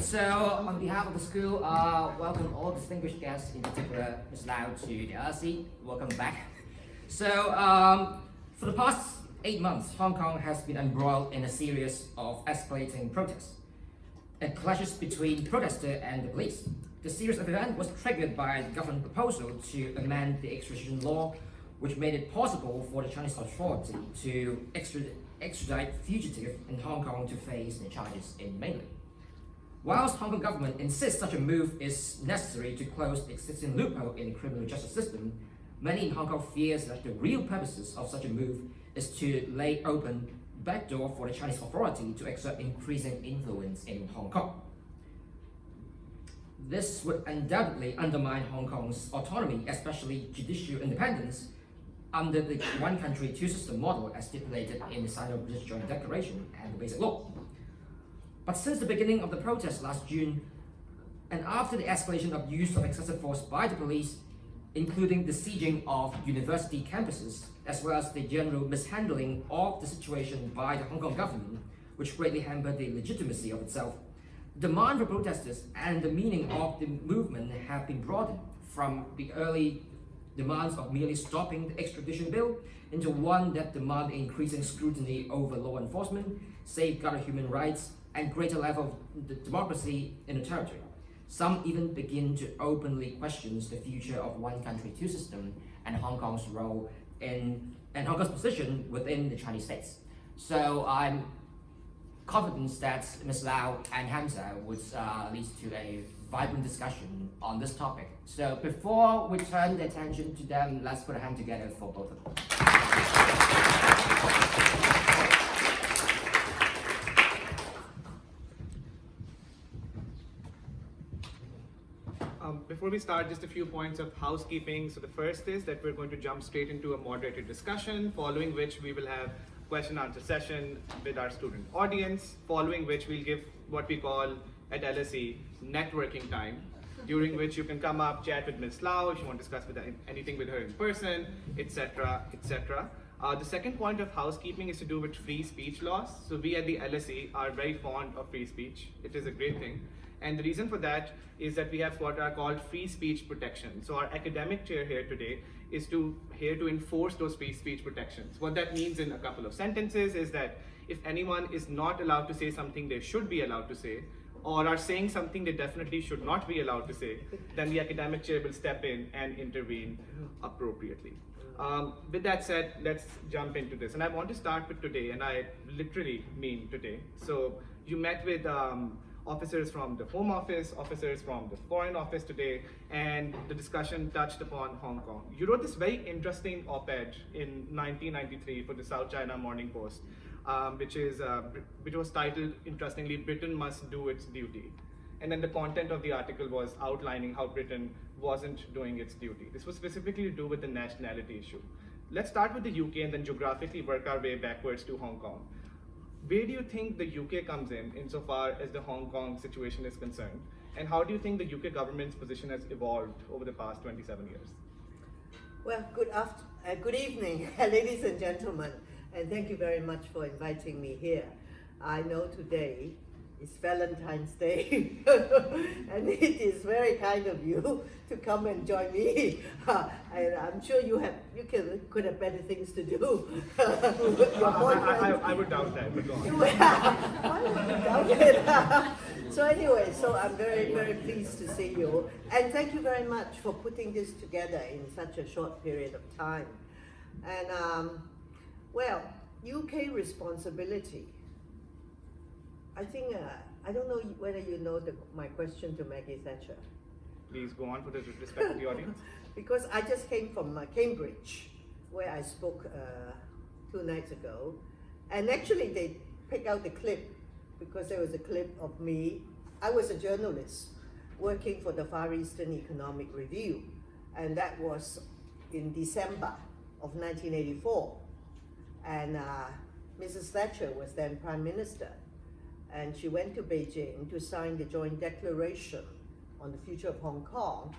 So, on behalf of the school, welcome all distinguished guests, in particular Ms. Lau, to the LSE. Welcome back. So, for the past 8 months, Hong Kong has been embroiled in a series of escalating protests and clashes between protesters and the police. The series of events was triggered by the government proposal to amend the extradition law, which made it possible for the Chinese authority to extradite fugitives in Hong Kong to face the charges in mainland. Whilst Hong Kong government insists such a move is necessary to close the existing loophole in the criminal justice system, many in Hong Kong fears that the real purposes of such a move is to lay open backdoor for the Chinese authority to exert increasing influence in Hong Kong. This would undoubtedly undermine Hong Kong's autonomy, especially judicial independence, under the one country, two system model as stipulated in the Sino-British Joint Declaration and the Basic Law. But since the beginning of the protest last June, and after the escalation of use of excessive force by the police, including the sieging of university campuses, as well as the general mishandling of the situation by the Hong Kong government, which greatly hampered the legitimacy of itself, the demand for protesters and the meaning of the movement have been broadened from the early demands of merely stopping the extradition bill into one that demand increasing scrutiny over law enforcement, safeguard human rights, and greater level of democracy in the territory. Some even begin to openly question the future of one country, two system, and Hong Kong's role and Hong Kong's position within the Chinese states. So I'm confident that Ms. Lau and Hamza would lead to a vibrant discussion on this topic. So before we turn the attention to them, let's put a hand together for both of them. Before we start, just a few points of housekeeping. So the first is that we're going to jump straight into a moderated discussion, following which we will have question and answer session with our student audience, following which we'll give what we call at LSE networking time, during which you can come up, chat with Ms. Lau if you want to discuss with anything with her in person, etc., etc. The second point of housekeeping is to do with free speech laws. So we at the LSE are very fond of free speech. It is a great thing. And the reason for that is that we have what are called free speech protection. So our academic chair here today is here to enforce those free speech protections. What that means in a couple of sentences is that if anyone is not allowed to say something they should be allowed to say, or are saying something they definitely should not be allowed to say, then the academic chair will step in and intervene appropriately. With that said, let's jump into this. And I want to start with today, and I literally mean today. So you met with officers from the Home Office, officers from the Foreign Office today, and the discussion touched upon Hong Kong. You wrote this very interesting op-ed in 1993 for the South China Morning Post, which was titled, interestingly, "Britain Must Do Its Duty." And then the content of the article was outlining how Britain wasn't doing its duty. This was specifically to do with the nationality issue. Let's start with the UK and then geographically work our way backwards to Hong Kong. Where do you think the UK comes in insofar as the Hong Kong situation is concerned? And how do you think the UK government's position has evolved over the past 27 years? Well, good evening, ladies and gentlemen, and thank you very much for inviting me here. I know today is Valentine's Day, and it is very kind of you to come and join me. And I'm sure you could have better things to do. I would doubt that, but go on. I would doubt it. So anyway, I'm very, very pleased to see you, and thank you very much for putting this together in such a short period of time. And well, UK responsibility. I think, I don't know whether you know my question to Maggie Thatcher. Please go on for the respect of the audience. Because I just came from Cambridge, where I spoke 2 nights ago. And actually they picked out the clip, because there was a clip of me. I was a journalist working for the Far Eastern Economic Review. And that was in December of 1984. And Mrs. Thatcher was then Prime Minister. And she went to Beijing to sign the joint declaration on the future of Hong Kong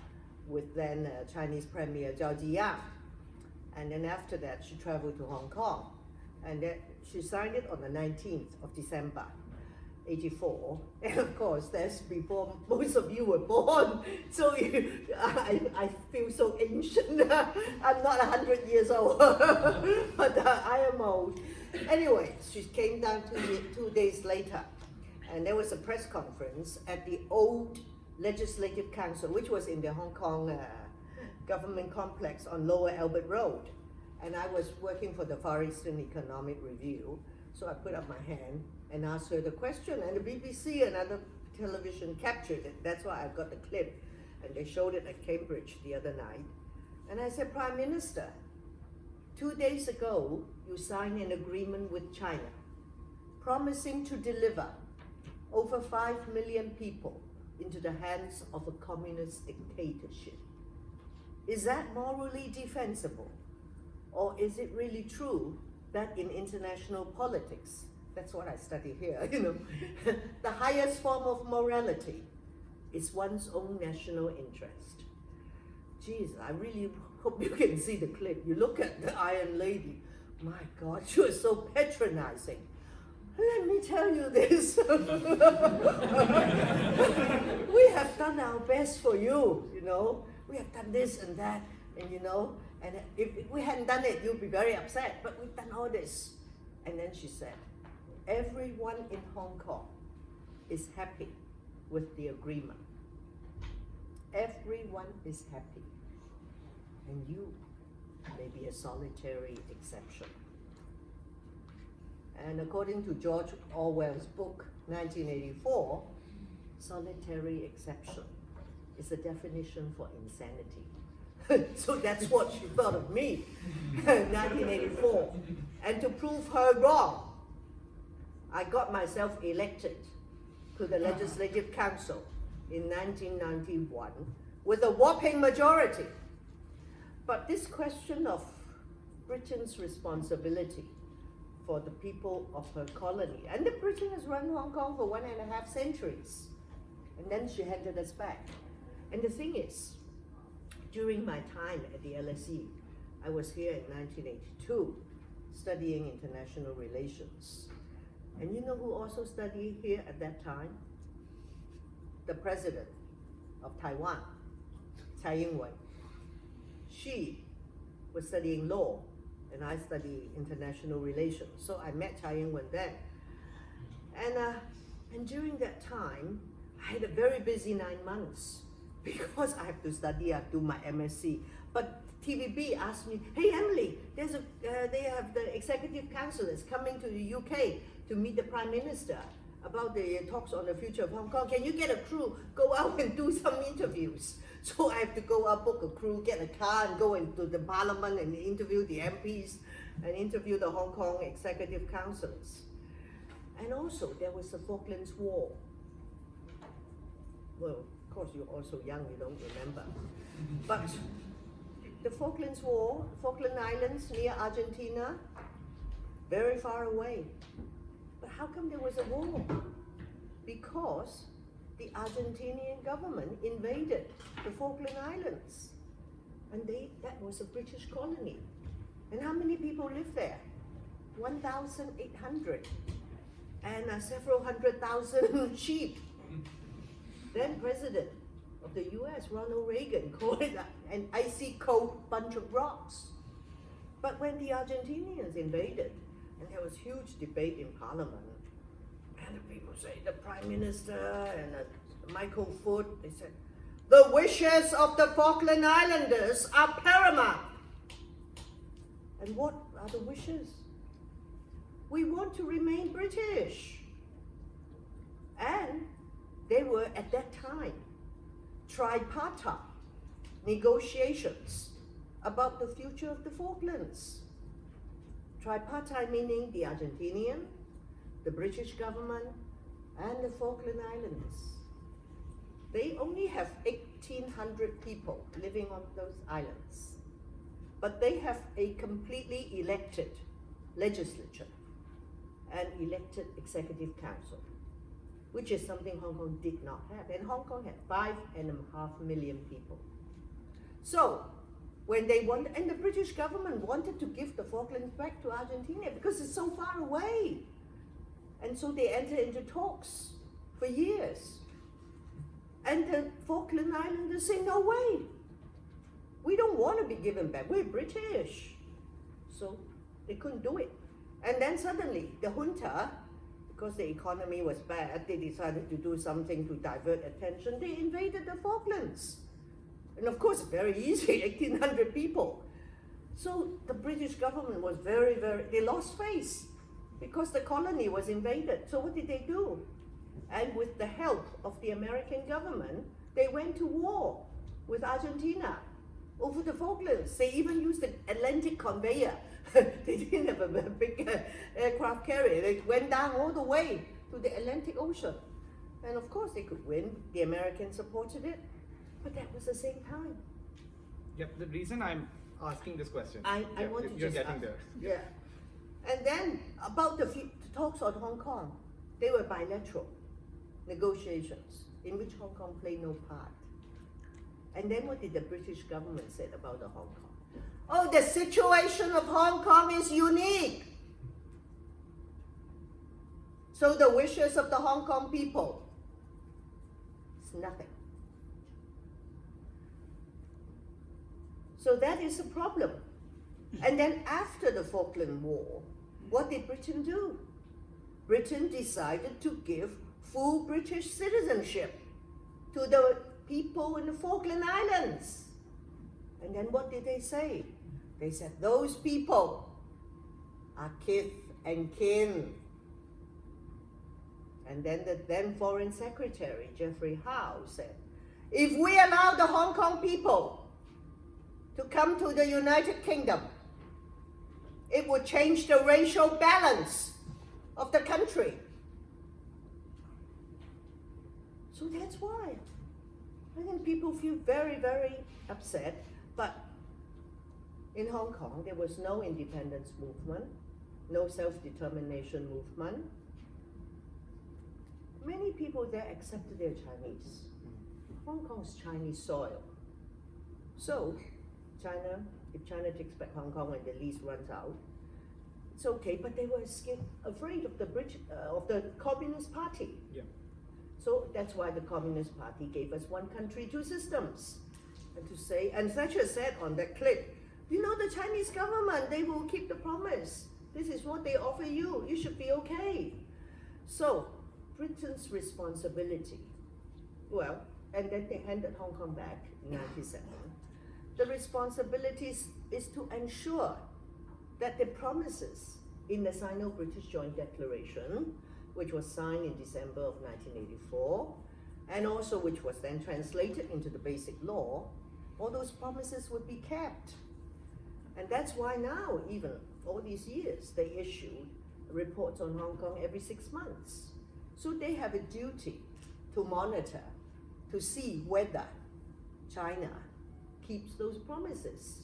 with then Chinese Premier Zhao Ziyang. And then after that, she traveled to Hong Kong. And then she signed it on the 19th of December. 84, and of course that's before most of you were born, so I feel so ancient. I'm not 100 years old, but I am old. Anyway, she came down 2 days later, and there was a press conference at the old Legislative Council, which was in the Hong Kong government complex on Lower Albert Road, and I was working for the Far Eastern Economic Review, so I put up my hand and asked her the question, and the BBC and other television captured it. That's why I got the clip, and they showed it at Cambridge the other night. And I said, Prime Minister, 2 days ago, you signed an agreement with China, promising to deliver over 5 million people into the hands of a communist dictatorship. Is that morally defensible? Or is it really true that in international politics, that's what I study here, the highest form of morality is one's own national interest? Geez, I really hope you can see the clip. You look at the Iron Lady, my God, she was so patronizing. Let me tell you this. We have done our best for you, We have done this and that, and and if we hadn't done it, you'd be very upset, but we've done all this. And then she said, everyone in Hong Kong is happy with the agreement. Everyone is happy. And you may be a solitary exception. And according to George Orwell's book, 1984, solitary exception is a definition for insanity. So that's what she thought of me, 1984. And to prove her wrong, I got myself elected to the Legislative Council in 1991 with a whopping majority. But this question of Britain's responsibility for the people of her colony, and the Britain has run Hong Kong for 1.5 centuries, and then she handed us back. And the thing is, during my time at the LSE, I was here in 1982 studying international relations. And you know who also studied here at that time? The president of Taiwan, Tsai Ing-wen. She was studying law, and I studied international relations. So I met Tsai Ing-wen then. And during that time, I had a very busy 9 months because I have to study, I have to do my MSc. But TVB asked me, hey Emily, they have the executive council that's coming to the UK to meet the Prime Minister about the talks on the future of Hong Kong. Can you get a crew, go out and do some interviews? So I have to go out, book a crew, get a car, and go into the Parliament and interview the MPs and interview the Hong Kong executive councillors. And also there was the Falklands War. Well, of course you're also young, you don't remember. But the Falklands War, Falkland Islands near Argentina, very far away. But how come there was a war? Because the Argentinian government invaded the Falkland Islands. And that was a British colony. And how many people lived there? 1,800. And several 100,000 sheep. Then President of the US, Ronald Reagan, called it an icy cold bunch of rocks. But when the Argentinians invaded, and there was huge debate in Parliament, and the people say, the Prime Minister and Michael Foot, they said, the wishes of the Falkland Islanders are paramount. And what are the wishes? We want to remain British. And they were at that time tripartite negotiations about the future of the Falklands. Tripartite meaning the Argentinian, the British government, and the Falkland Islands. They only have 1,800 people living on those islands, but they have a completely elected legislature and elected executive council, which is something Hong Kong did not have. And Hong Kong had 5.5 million people. So, when they wanted, and the British government wanted to give the Falklands back to Argentina because it's so far away. And so they entered into talks for years. And the Falkland Islanders say, no way. We don't want to be given back. We're British. So they couldn't do it. And then suddenly the junta, because the economy was bad, they decided to do something to divert attention. They invaded the Falklands. And of course, very easy, 1,800 people. So the British government was they lost face because the colony was invaded. So what did they do? And with the help of the American government, they went to war with Argentina over the Falklands. They even used the Atlantic conveyor. They didn't have a big aircraft carrier. They went down all the way to the Atlantic Ocean. And of course they could win. The Americans supported it. But that was the same time. Yep, the reason I'm asking this question. I want to you're just getting ask, there. Yeah. And then about the talks on Hong Kong, they were bilateral negotiations in which Hong Kong played no part. And then what did the British government say about the Hong Kong? Oh, the situation of Hong Kong is unique. So the wishes of the Hong Kong people is nothing. So that is a problem. And then after the Falkland War, what did Britain do? Britain decided to give full British citizenship to the people in the Falkland Islands. And then what did they say? They said those people are kith and kin. And then the then Foreign Secretary, Geoffrey Howe, said, if we allow the Hong Kong people to come to the United Kingdom, it would change the racial balance of the country. So that's why. I think people feel very upset, but in Hong Kong, there was no independence movement, no self-determination movement. Many people there accepted they're Chinese. Hong Kong's Chinese soil. So, China, if China takes back Hong Kong when the lease runs out, it's okay, but they were afraid of the Communist Party. Yeah. So that's why the Communist Party gave us one country, two systems. And Thatcher said on that clip, you know, the Chinese government, they will keep the promise. This is what they offer you. You should be okay. So Britain's responsibility, well, and then they handed Hong Kong back in 1997. The responsibility is to ensure that the promises in the Sino-British Joint Declaration, which was signed in December of 1984, and also which was then translated into the Basic Law, all those promises would be kept. And that's why now, even all these years, they issue reports on Hong Kong every 6 months. So they have a duty to monitor, to see whether China keeps those promises.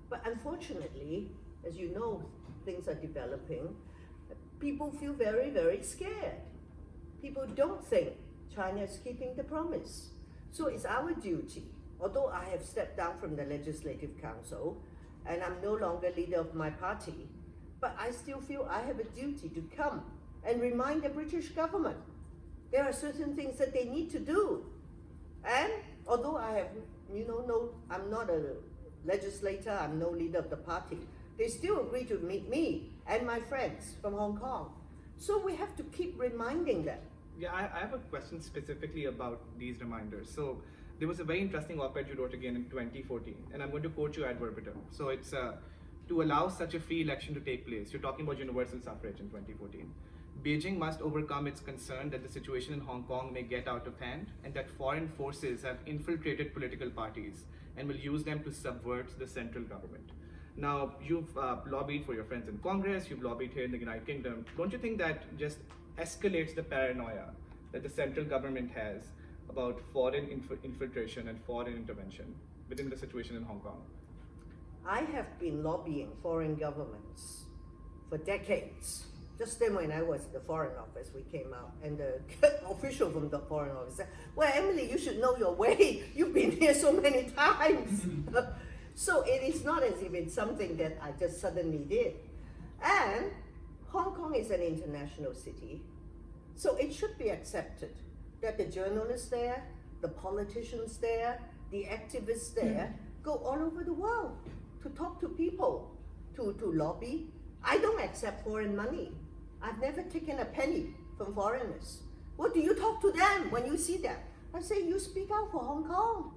But unfortunately, as you know, things are developing. People feel very scared. People don't think China is keeping the promise. So it's our duty, although I have stepped down from the Legislative Council and I'm no longer leader of my party, but I still feel I have a duty to come and remind the British government there are certain things that they need to do. And although I have, I'm not a legislator, I'm no leader of the party, they still agree to meet me and my friends from Hong Kong. So we have to keep reminding them. Yeah, I have a question specifically about these reminders. So there was a very interesting op-ed you wrote again in 2014, and I'm going to quote you ad verbatim. So it's to allow such a free election to take place. You're talking about universal suffrage in 2014. Beijing must overcome its concern that the situation in Hong Kong may get out of hand and that foreign forces have infiltrated political parties and will use them to subvert the central government. Now, you've lobbied for your friends in Congress, you've lobbied here in the United Kingdom. Don't you think that just escalates the paranoia that the central government has about foreign infiltration and foreign intervention within the situation in Hong Kong? I have been lobbying foreign governments for decades. Just then when I was at the Foreign Office, we came out and the official from the Foreign Office said, well, Emily, you should know your way. You've been here so many times. So it is not as if it's something that I just suddenly did. And Hong Kong is an international city. So it should be accepted that the journalists there, the politicians there, the activists there go all over the world to talk to people, to lobby. I don't accept foreign money. I've never taken a penny from foreigners. What do you talk to them when you see them? I say, you speak out for Hong Kong.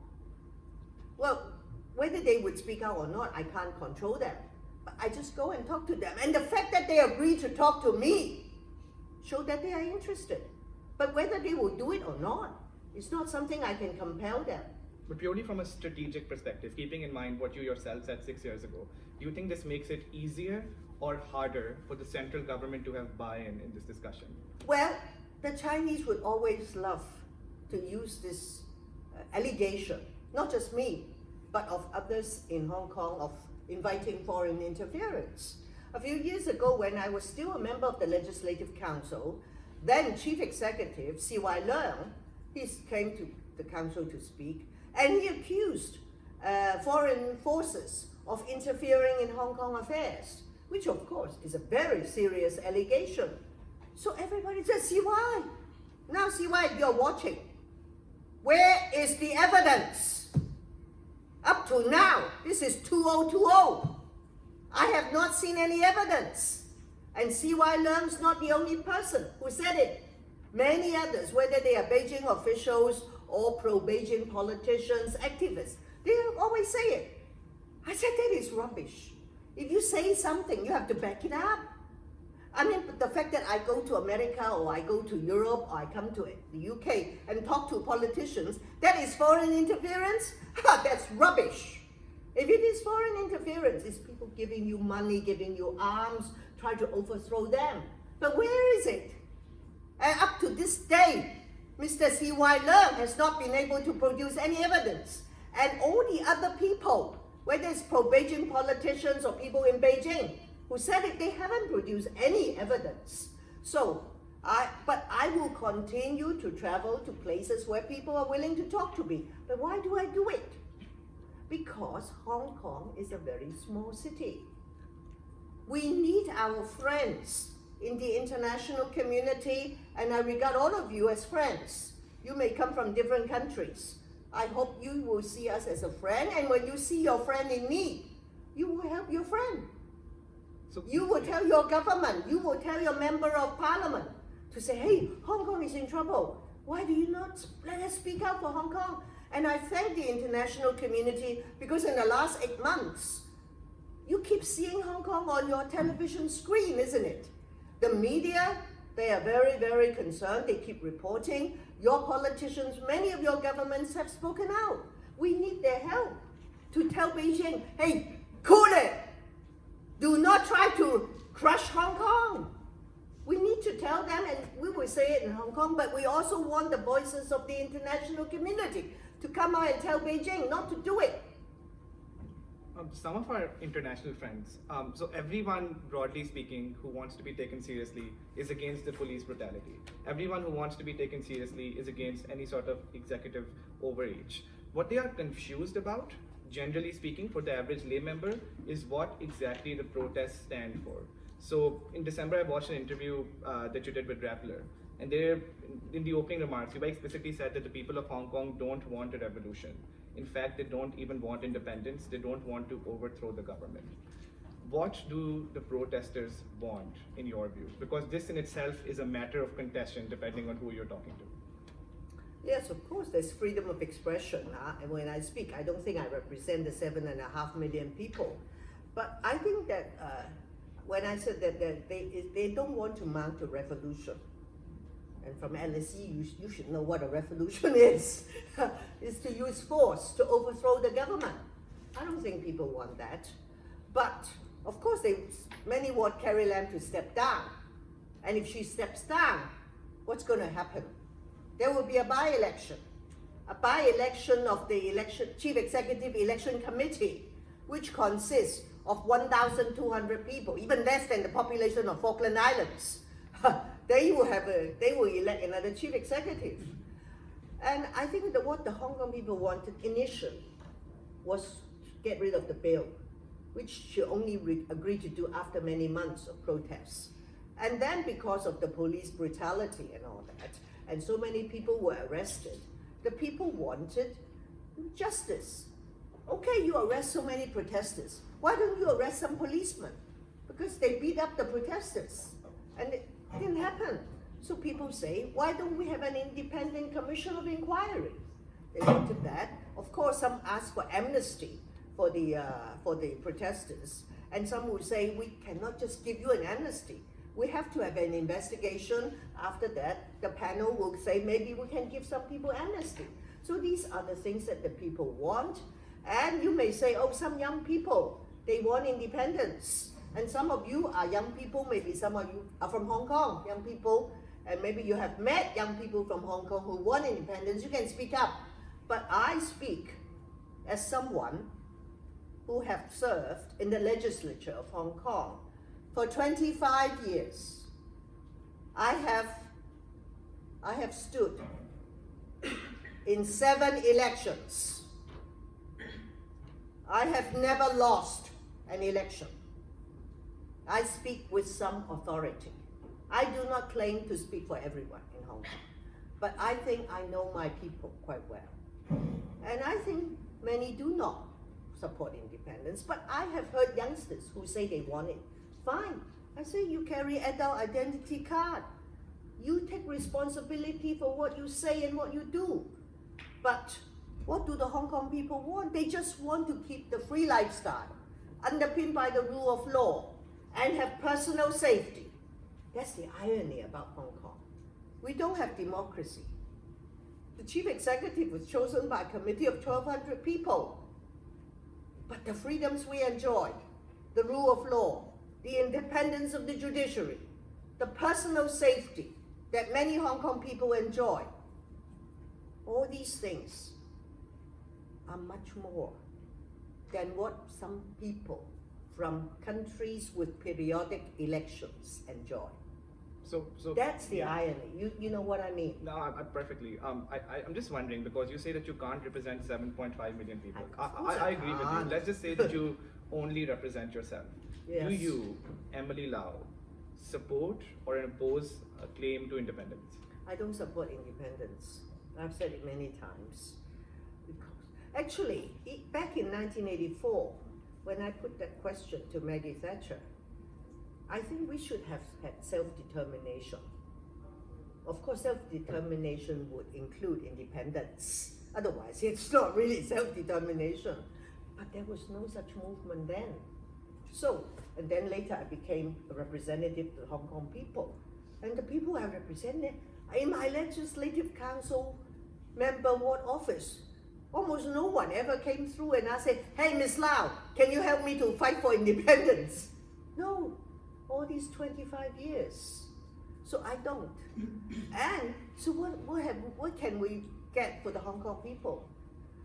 Well, whether they would speak out or not, I can't control them. But I just go and talk to them. And the fact that they agree to talk to me show that they are interested. But whether they will do it or not, it's not something I can compel them. But purely from a strategic perspective, keeping in mind what you yourself said 6 years ago, do you think this makes it easier or harder for the central government to have buy-in in this discussion? Well, the Chinese would always love to use this allegation, not just me, but of others in Hong Kong, of inviting foreign interference. A few years ago, when I was still a member of the Legislative Council, then Chief Executive C.Y. Leung, he came to the council to speak, and he accused foreign forces of interfering in Hong Kong affairs, which of course is a very serious allegation. So everybody says, CY, now CY, you're watching. Where is the evidence? Up to now, this is 2020. I have not seen any evidence. And CY Leung's not the only person who said it. Many others, whether they are Beijing officials or pro-Beijing politicians, activists, they always say it. I said that is rubbish. If you say something, you have to back it up. I mean, the fact that I go to America or I go to Europe or I come to the UK and talk to politicians, that is foreign interference? That's rubbish. If it is foreign interference, it's people giving you money, giving you arms, try to overthrow them. But where is it? And up to this day, Mr. C.Y. Leung has not been able to produce any evidence. And all the other people, whether it's pro-Beijing politicians or people in Beijing, who said it, they haven't produced any evidence. So, but I will continue to travel to places where people are willing to talk to me. But why do I do it? Because Hong Kong is a very small city. We need our friends in the international community, and I regard all of you as friends. You may come from different countries. I hope you will see us as a friend, and when you see your friend in need, you will help your friend. So you will tell your government, you will tell your member of parliament to say, hey, Hong Kong is in trouble. Why do you not let us speak out for Hong Kong? And I thank the international community because in the last 8 months, you keep seeing Hong Kong on your television screen, isn't it? The media, they are very, very concerned. They keep reporting. Your politicians, many of your governments have spoken out. We need their help to tell Beijing, hey, cool it. Do not try to crush Hong Kong. We need to tell them, and we will say it in Hong Kong, but we also want the voices of the international community to come out and tell Beijing not to do it. Some of our international friends, so everyone, broadly speaking, who wants to be taken seriously is against the police brutality. Everyone who wants to be taken seriously is against any sort of executive overreach. What they are confused about, generally speaking, for the average lay member, is what exactly the protests stand for. So in December, I watched an interview that you did with Rappler, and there, in the opening remarks, you explicitly said that the people of Hong Kong don't want a revolution. In fact, they don't even want independence. They don't want to overthrow the government. What do the protesters want, in your view? Because this in itself is a matter of contention, depending on who you're talking to. Yes, of course, there's freedom of expression. And when I speak, I don't think I represent the 7.5 million people. But I think that when I said that they don't want to mount a revolution, and from LSE, you should know what a revolution is. Is to use force to overthrow the government. I don't think people want that. But, of course, many want Carrie Lam to step down. And if she steps down, what's going to happen? There will be a by-election. A by-election of the Chief Executive Election Committee, which consists of 1,200 people, even less than the population of Falkland Islands. They will elect another chief executive. And I think that what the Hong Kong people wanted initially was to get rid of the bill, which she only agreed to do after many months of protests. And then because of the police brutality and all that, and so many people were arrested, the people wanted justice. Okay, you arrest so many protesters. Why don't you arrest some policemen? Because they beat up the protesters. And it didn't happen. So people say, why don't we have an independent commission of inquiry? They wanted that. Of course, some asked for amnesty for the protesters. And some would say, we cannot just give you an amnesty. We have to have an investigation. After that, the panel will say, maybe we can give some people amnesty. So these are the things that the people want. And you may say, oh, some young people, they want independence. And some of you are young people, maybe some of you are from Hong Kong, young people, and maybe you have met young people from Hong Kong who want independence. You can speak up. But I speak as someone who have served in the legislature of Hong Kong for 25 years. I have stood in 7 elections. I have never lost an election. I speak with some authority. I do not claim to speak for everyone in Hong Kong, but I think I know my people quite well. And I think many do not support independence, but I have heard youngsters who say they want it. Fine. I say you carry adult identity card. You take responsibility for what you say and what you do. But what do the Hong Kong people want? They just want to keep the free lifestyle, underpinned by the rule of law, and have personal safety. That's the irony about Hong Kong. We don't have democracy. The chief executive was chosen by a committee of 1,200 people. But the freedoms we enjoyed, the rule of law, the independence of the judiciary, the personal safety that many Hong Kong people enjoy, all these things are much more than what some people from countries with periodic elections enjoy. So That's the yeah. irony. You know what I mean? No, I perfectly. I'm just wondering, because you say that you can't represent 7.5 million people. Of course I agree with you. can't. Let's just say that you only represent yourself. Yes. Do you, Emily Lau, support or oppose a claim to independence? I don't support independence. I've said it many times. Actually, back in 1984, when I put that question to Maggie Thatcher, I think we should have had self-determination. Of course, self-determination would include independence. Otherwise, it's not really self-determination. But there was no such movement then. So, and then later I became a representative of the Hong Kong people. And the people I represented, in my legislative council member ward office, almost no one ever came through and asked, hey, Ms. Lau, can you help me to fight for independence? No, all these 25 years. So I don't. And so what can we get for the Hong Kong people?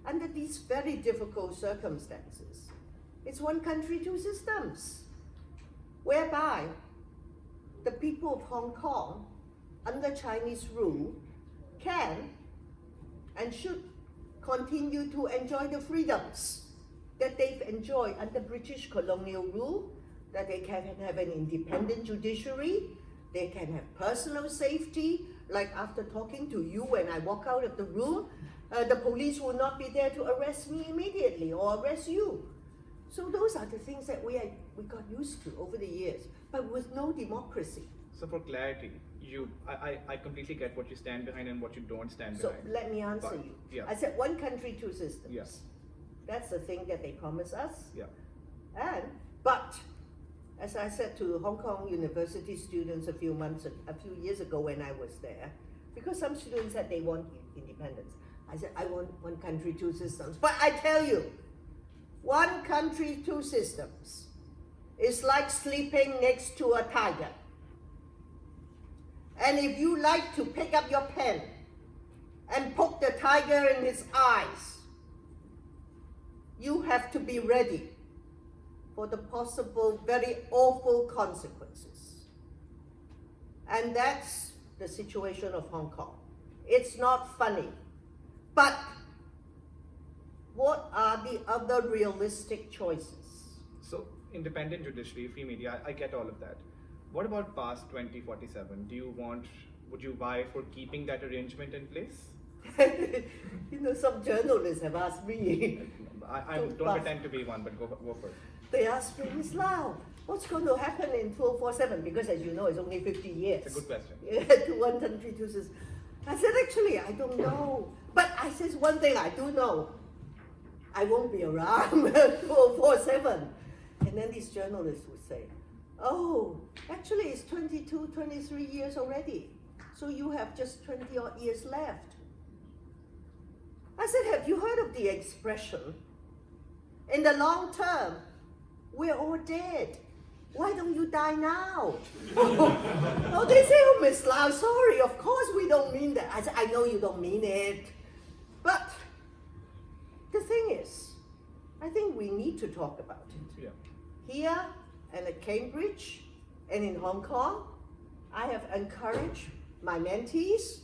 Under these very difficult circumstances, it's one country, two systems, whereby the people of Hong Kong, under Chinese rule, can and should continue to enjoy the freedoms that they've enjoyed under British colonial rule, that they can have an independent judiciary, they can have personal safety, like after talking to you when I walk out of the room, the police will not be there to arrest me immediately or arrest you. So those are the things that we got used to over the years, but with no democracy. So for clarity, I completely get what you stand behind and what you don't stand So behind. let me answer But, you. yeah. I said one country, two systems. Yes. That's the thing that they promise us. Yeah. But as I said to Hong Kong University students a few years ago when I was there, because some students said they want independence, I said I want one country, two systems. But I tell you, one country, two systems is like sleeping next to a tiger. And if you like to pick up your pen and poke the tiger in his eyes, you have to be ready for the possible very awful consequences. And that's the situation of Hong Kong. It's not funny. But what are the other realistic choices? So independent judiciary, free media, I get all of that. What about past 2047? Would you vie for keeping that arrangement in place? You know, some journalists have asked me. I don't pretend to be one, but go for it. They asked me, Ms. Lau, what's going to happen in 2047? Because as you know, it's only 50 years. It's a good question. To one country, two systems. I said, actually, I don't know. But I said one thing I do know. I won't be around 2047. And then these journalists would say, oh, actually it's 22, 23 years already. So you have just 20 odd years left. I said, have you heard of the expression, in the long term, we're all dead. Why don't you die now? Oh, they say, oh, Miss Lau, sorry, of course we don't mean that. I said, I know you don't mean it. But the thing is, I think we need to talk about it. Yeah. Here and at Cambridge and in Hong Kong, I have encouraged my mentees,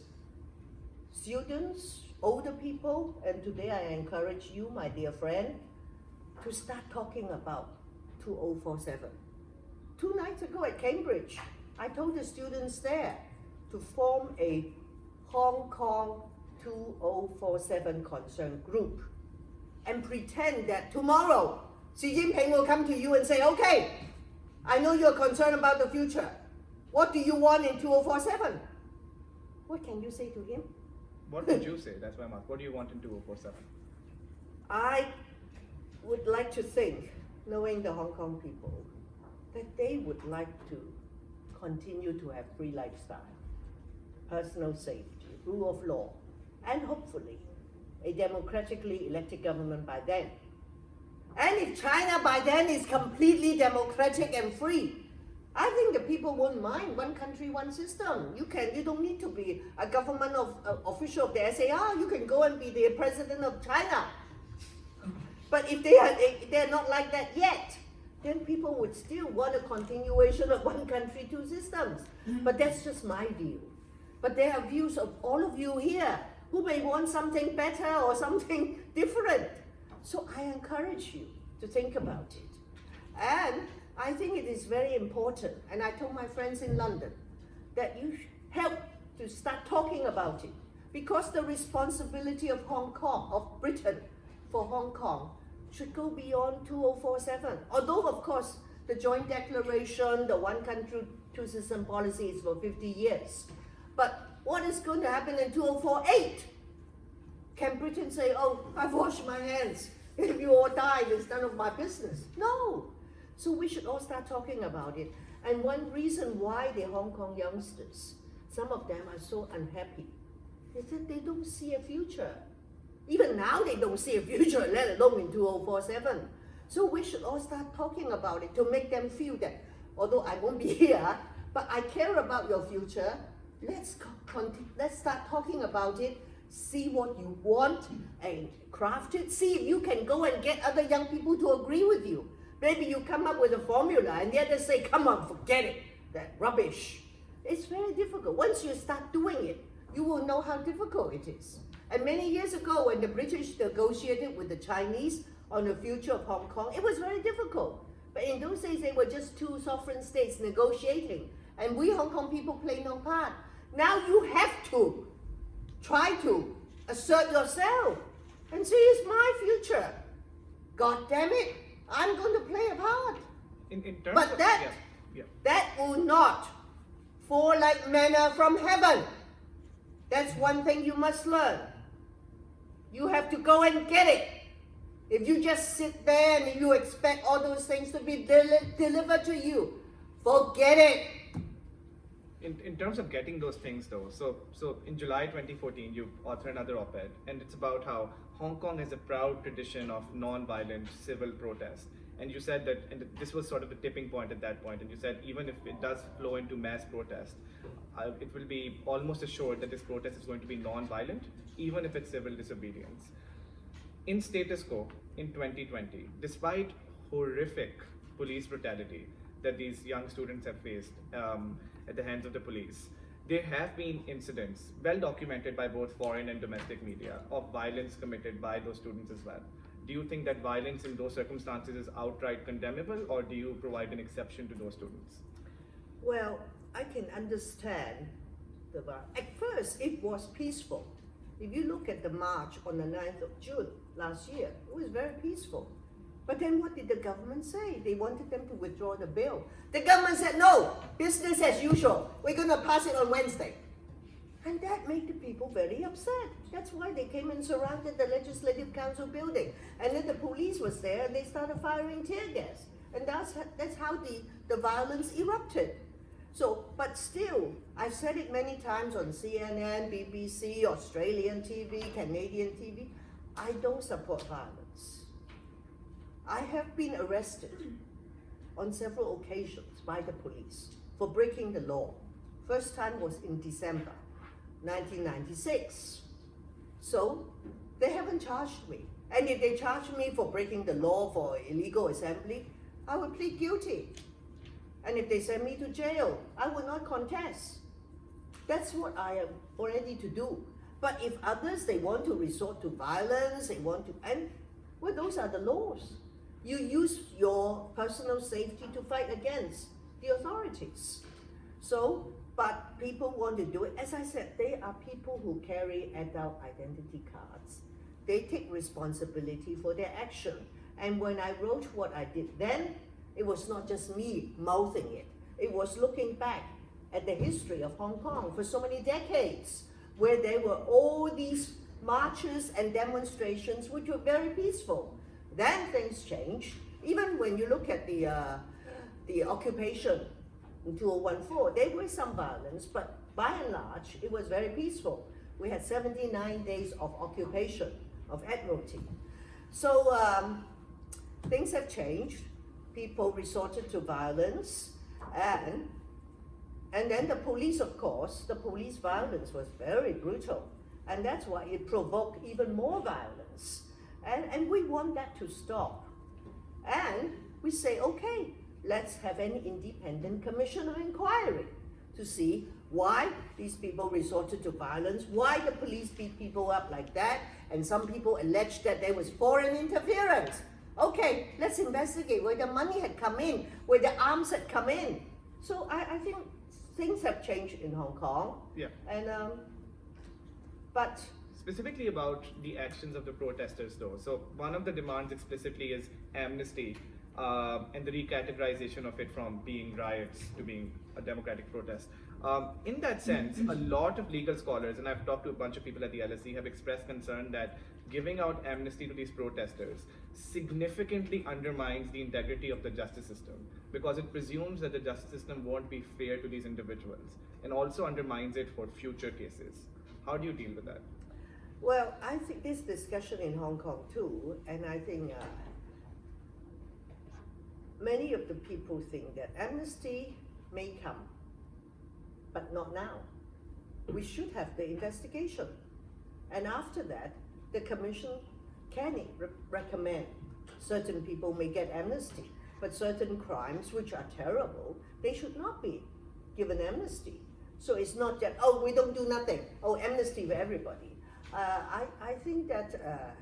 students, older people, and today I encourage you, my dear friend, to start talking about 2047. 2 nights ago at Cambridge, I told the students there to form a Hong Kong 2047 concern group and pretend that tomorrow Xi Jinping will come to you and say, okay, I know you're concerned about the future. What do you want in 2047? What can you say to him? What would you say? That's why I'm asking. What do you want in 2047? I would like to think, knowing the Hong Kong people, that they would like to continue to have free lifestyle, personal safety, rule of law, and hopefully a democratically elected government by then. And if China by then is completely democratic and free, I think the people won't mind one country, one system. You don't need to be a government official of the SAR. You can go and be the president of China. But if they're not like that yet, then people would still want a continuation of one country, two systems. But that's just my view. But there are views of all of you here who may want something better or something different. So I encourage you to think about it. And I think it is very important, and I told my friends in London, that you help to start talking about it, because the responsibility of Hong Kong, of Britain for Hong Kong, should go beyond 2047. Although, of course, the joint declaration, the one country, two system policy is for 50 years. But what is going to happen in 2048? Can Britain say, oh, I've washed my hands. If you all die, it's none of my business. No. So we should all start talking about it. And one reason why the Hong Kong youngsters, some of them are so unhappy, is that they don't see a future. Even now they don't see a future, let alone in 2047. So we should all start talking about it to make them feel that, although I won't be here, but I care about your future. Let's start talking about it, see what you want and craft it. See if you can go and get other young people to agree with you. Maybe you come up with a formula and the others say, come on, forget it, that rubbish. It's very difficult. Once you start doing it, you will know how difficult it is. And many years ago, when the British negotiated with the Chinese on the future of Hong Kong, it was very difficult. But in those days, they were just two sovereign states negotiating. And we Hong Kong people played no part. Now you have to try to assert yourself and say, it's my future. God damn it, I'm going to play a part. In terms But of, that will not fall like manna from heaven. That's one thing you must learn. You have to go and get it. If you just sit there and you expect all those things to be delivered to you, forget it. In terms of getting those things though, so in July 2014, you authored another op-ed, and it's about how Hong Kong has a proud tradition of non-violent civil protest. And you said that, and this was sort of the tipping point at that point, and you said even if it does flow into mass protest, it will be almost assured that this protest is going to be non-violent, even if it's civil disobedience. In status quo, in 2020, despite horrific police brutality that these young students have faced at the hands of the police, there have been incidents, well documented by both foreign and domestic media, of violence committed by those students as well. Do you think that violence in those circumstances is outright condemnable, or do you provide an exception to those students? Well, I can understand at first it was peaceful. If you look at the march on the 9th of June last year, it was very peaceful. But then what did the government say? They wanted them to withdraw the bill. The government said, no, business as usual. We're going to pass it on Wednesday. And that made the people very upset. That's why they came and surrounded the Legislative Council building. And then the police was there and they started firing tear gas. And that's how the violence erupted. So, but still, I've said it many times on CNN, BBC, Australian TV, Canadian TV, I don't support violence. I have been arrested on several occasions by the police for breaking the law. First time was in December 1996. So they haven't charged me. And if they charge me for breaking the law for illegal assembly, I would plead guilty. And if they send me to jail, I will not contest. That's what I am ready to do. But if others, they want to resort to violence, well, those are the laws. You use your personal safety to fight against the authorities. So, but people want to do it. As I said, they are people who carry adult identity cards. They take responsibility for their action. And when I wrote what I did then, it was not just me mouthing it. It was looking back at the history of Hong Kong for so many decades, where there were all these marches and demonstrations which were very peaceful. Then things changed. Even when you look at the occupation in 2014, there was some violence, but by and large, it was very peaceful. We had 79 days of occupation of Admiralty. So things have changed. People resorted to violence, and then the police, of course, the police violence was very brutal, and that's why it provoked even more violence. And we want that to stop. And we say, okay, let's have an independent commission of inquiry to see why these people resorted to violence, why the police beat people up like that, and some people alleged that there was foreign interference. Okay, let's investigate where the money had come in, where the arms had come in. So I think things have changed in Hong Kong. Yeah. And but specifically about the actions of the protesters, though. So one of the demands explicitly is amnesty and the recategorization of it from being riots to being a democratic protest. In that sense, a lot of legal scholars, and I've talked to a bunch of people at the LSE, have expressed concern that giving out amnesty to these protesters significantly undermines the integrity of the justice system, because it presumes that the justice system won't be fair to these individuals, and also undermines it for future cases. How do you deal with that? well, I think this discussion in Hong Kong too, and I think many of the people think that amnesty may come, but not now. We should have the investigation. And after that, the commission can recommend certain people may get amnesty, but certain crimes which are terrible, they should not be given amnesty. So it's not that, oh, we don't do nothing, oh, amnesty for everybody. I think that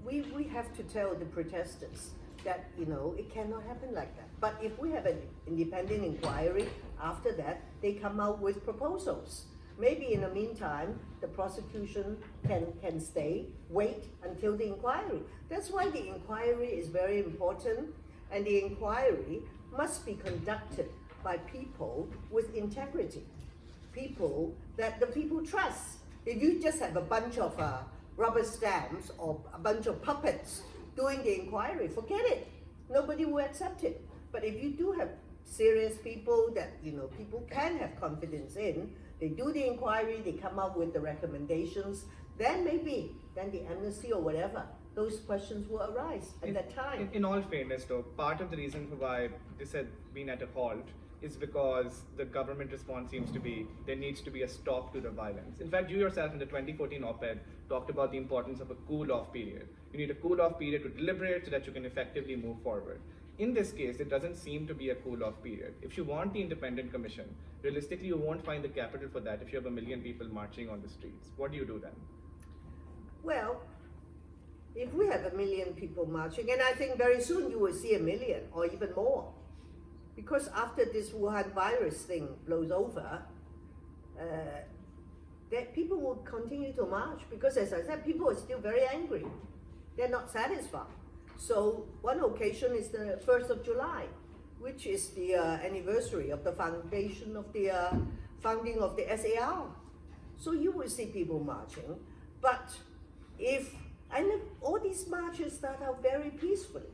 we have to tell the protesters that, you know, it cannot happen like that. But if we have an independent inquiry, after that, they come out with proposals. Maybe in the meantime, the prosecution can wait until the inquiry. That's why the inquiry is very important, and the inquiry must be conducted by people with integrity, people that the people trust. If you just have a bunch of rubber stamps or a bunch of puppets doing the inquiry, forget it. Nobody will accept it. But if you do have serious people that, you know, people can have confidence in, they do the inquiry, they come up with the recommendations, then maybe, then the amnesty or whatever, those questions will arise at that time. In all fairness though, part of the reason for why this had been at a halt is because the government response seems to be, there needs to be a stop to the violence. In fact, you yourself in the 2014 op-ed talked about the importance of a cool-off period. You need a cool-off period to deliberate so that you can effectively move forward. In this case, it doesn't seem to be a cool-off period. If you want the independent commission, realistically, you won't find the capital for that if you have 1 million people marching on the streets. What do you do then? Well, if we have 1 million people marching, and I think very soon you will see 1 million or even more, because after this Wuhan virus thing blows over, that people will continue to march because, as I said, people are still very angry. They're not satisfied. So one occasion is the 1st of July, which is the anniversary of the foundation of the founding of the SAR. So you will see people marching, but if all these marches start out very peacefully,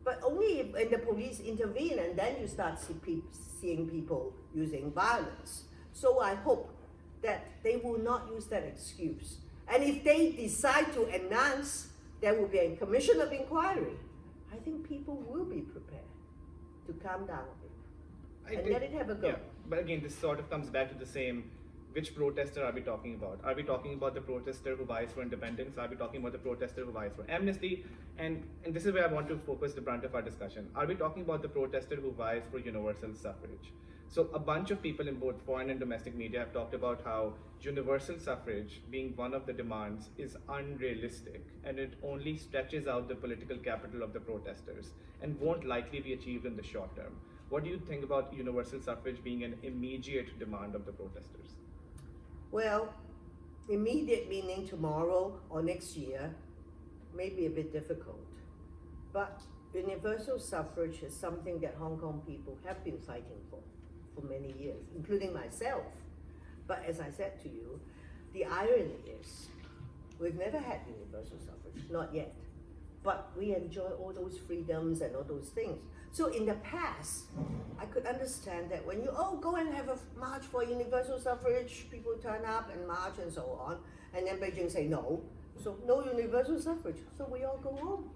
but only if when the police intervene, and then you start seeing people using violence. So I hope that they will not use that excuse. And if they decide to announce there will be a commission of inquiry, I think people will be prepared to calm down a bit and let it have a go. Yeah, but again, this sort of comes back to the same, which protester are we talking about? Are we talking about the protester who vies for independence? Are we talking about the protester who vies for amnesty? And this is where I want to focus the brunt of our discussion. Are we talking about the protester who vies for universal suffrage? So a bunch of people in both foreign and domestic media have talked about how universal suffrage, being one of the demands, is unrealistic, and it only stretches out the political capital of the protesters and won't likely be achieved in the short term. What do you think about universal suffrage being an immediate demand of the protesters? Well, immediate meaning tomorrow or next year may be a bit difficult, but universal suffrage is something that Hong Kong people have been fighting for many years, including myself. But as I said to you, the irony is we've never had universal suffrage, not yet, but we enjoy all those freedoms and all those things. So in the past, I could understand that when you go and have a march for universal suffrage, people turn up and march and so on, and then Beijing say no, so no universal suffrage, so we all go home.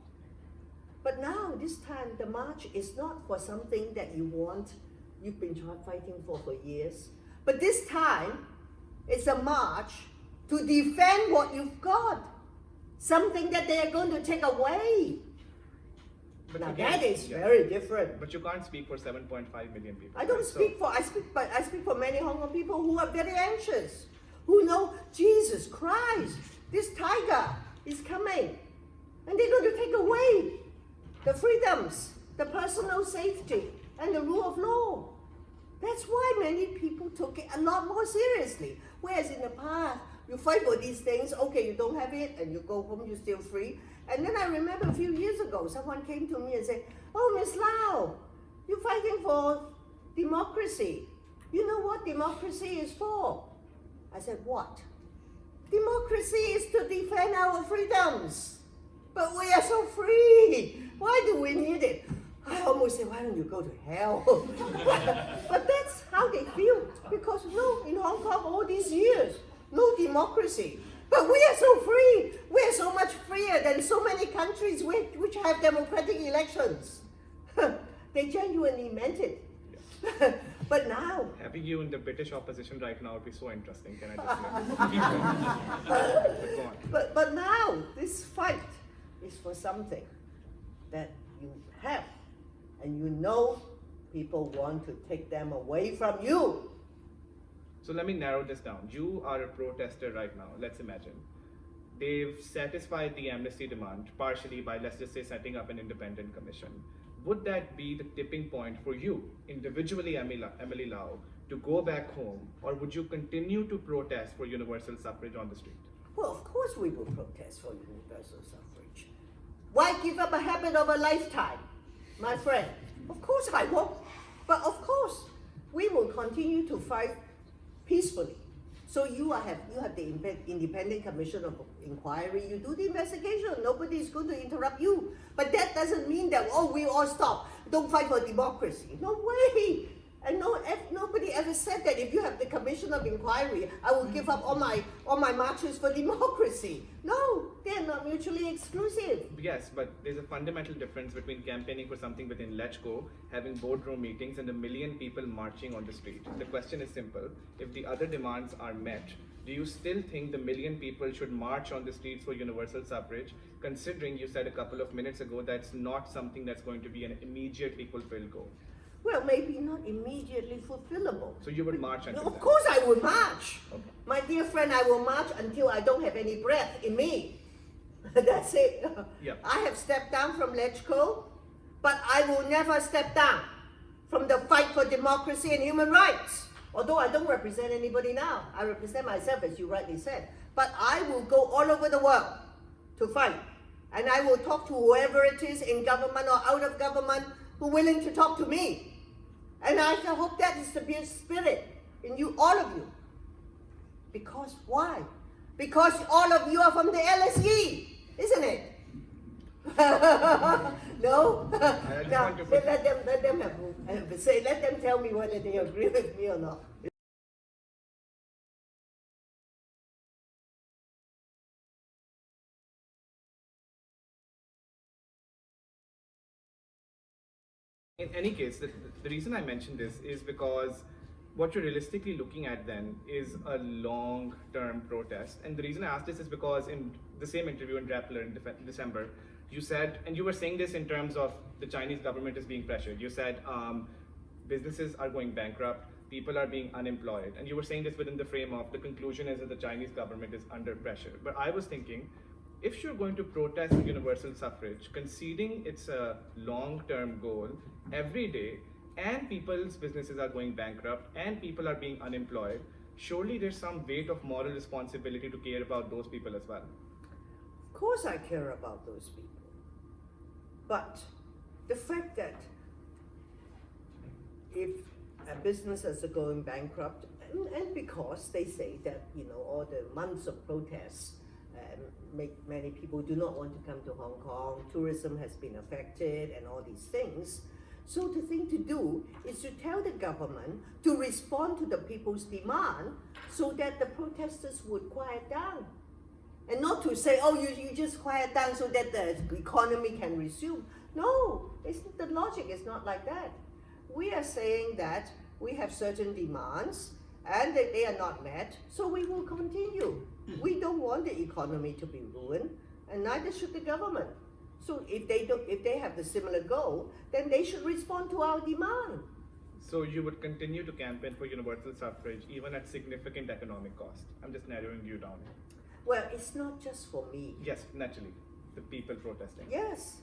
But now, this time, the march is not for something that you want, you've been fighting for years, but this time, it's a march to defend what you've got, something that they are going to take away. But Now again, that is very different. But you can't speak for 7.5 million people. I don't right? speak for, I speak for many Hong Kong people who are very anxious, who know, Jesus Christ, this tiger is coming, and they're going to take away the freedoms, the personal safety, and the rule of law. That's why many people took it a lot more seriously. Whereas in the past, you fight for these things, okay, you don't have it, and you go home, you're still free. And then I remember a few years ago, someone came to me and said, oh, Miss Lau, you're fighting for democracy. You know what democracy is for? I said, what? Democracy is to defend our freedoms. But we are so free. Why do we need it? I almost said, why don't you go to hell? But that's how they feel. Because no, in Hong Kong all these years, no democracy. But we are so free. We are so much freer than so many countries which have democratic elections. They genuinely meant it. But now... Having you in the British opposition right now would be so interesting, can I just say? But now, this fight is for something that you have, and you know people want to take them away from you. So let me narrow this down. You are a protester right now, let's imagine. They've satisfied the amnesty demand partially by, let's just say, setting up an independent commission. Would that be the tipping point for you, individually, Emily Lau, to go back home, or would you continue to protest for universal suffrage on the street? Well, of course we will protest for universal suffrage. Why give up a habit of a lifetime, my friend? Of course I won't. But of course, we will continue to fight peacefully. So you have the independent commission of inquiry, you do the investigation, nobody is going to interrupt you. But that doesn't mean that, oh, we all stop, don't fight for democracy. No way. And nobody ever said that if you have the commission of inquiry, I will give up all my marches for democracy. No, they're not mutually exclusive. Yes, but there's a fundamental difference between campaigning for something within LSE, having boardroom meetings, and 1 million people marching on the street. The question is simple. If the other demands are met, do you still think the 1 million people should march on the streets for universal suffrage, considering you said a couple of minutes ago that's not something that's going to be an immediately fulfilled goal? Well, maybe not immediately fulfillable. So you would march until Of then? course I will march. Okay. My dear friend, I will march until I don't have any breath in me. That's it. Yeah. I have stepped down from LegCo, but I will never step down. from the fight for democracy and human rights. Although I don't represent anybody now, I represent myself, as you rightly said. But I will go all over the world to fight. And I will talk to whoever it is in government or out of government who are willing to talk to me. And I hope that is the spirit in you, all of you. Because why? Because all of you are from the LSE, isn't it? No? Now, let them have say. Let them tell me whether they agree with me or not. In any case, the reason I mentioned this is because what you're realistically looking at then is a long-term protest. And the reason I asked this is because in the same interview in Rappler in December, you said, and you were saying this in terms of the Chinese government is being pressured. You said businesses are going bankrupt, people are being unemployed. And you were saying this within the frame of the conclusion is that the Chinese government is under pressure. But I was thinking, if you're going to protest universal suffrage, conceding it's a long-term goal every day, and people's businesses are going bankrupt, and people are being unemployed, surely there's some weight of moral responsibility to care about those people as well. Of course I care about those people. But the fact that if businesses are going bankrupt, and because they say that, all the months of protests make many people do not want to come to Hong Kong, tourism has been affected and all these things. So the thing to do is to tell the government to respond to the people's demand so that the protesters would quiet down. And not to say, oh, you just quiet down so that the economy can resume. No, the logic is not like that. We are saying that we have certain demands and that they are not met, so we will continue. We don't want the economy to be ruined, and neither should the government. So if they have the similar goal, then they should respond to our demand. So you would continue to campaign for universal suffrage even at significant economic cost? I'm just narrowing you down. Well, it's not just for me. Yes, naturally, the people protesting. Yes,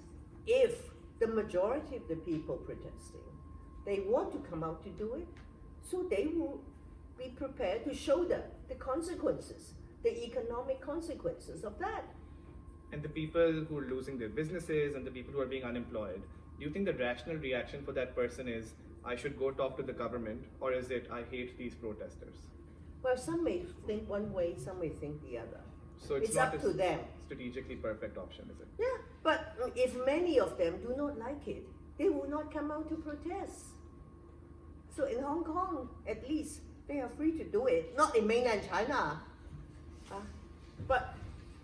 if the majority of the people protesting, they want to come out to do it, so they will be prepared to show them the consequences, the economic consequences of that. And the people who are losing their businesses and the people who are being unemployed, do you think the rational reaction for that person is, I should go talk to the government, or is it, I hate these protesters? Well, some may think one way, some may think the other. So it's up not to them. Strategically perfect option, is it? Yeah, but if many of them do not like it, they will not come out to protest. So in Hong Kong, at least, they are free to do it. Not in mainland China. But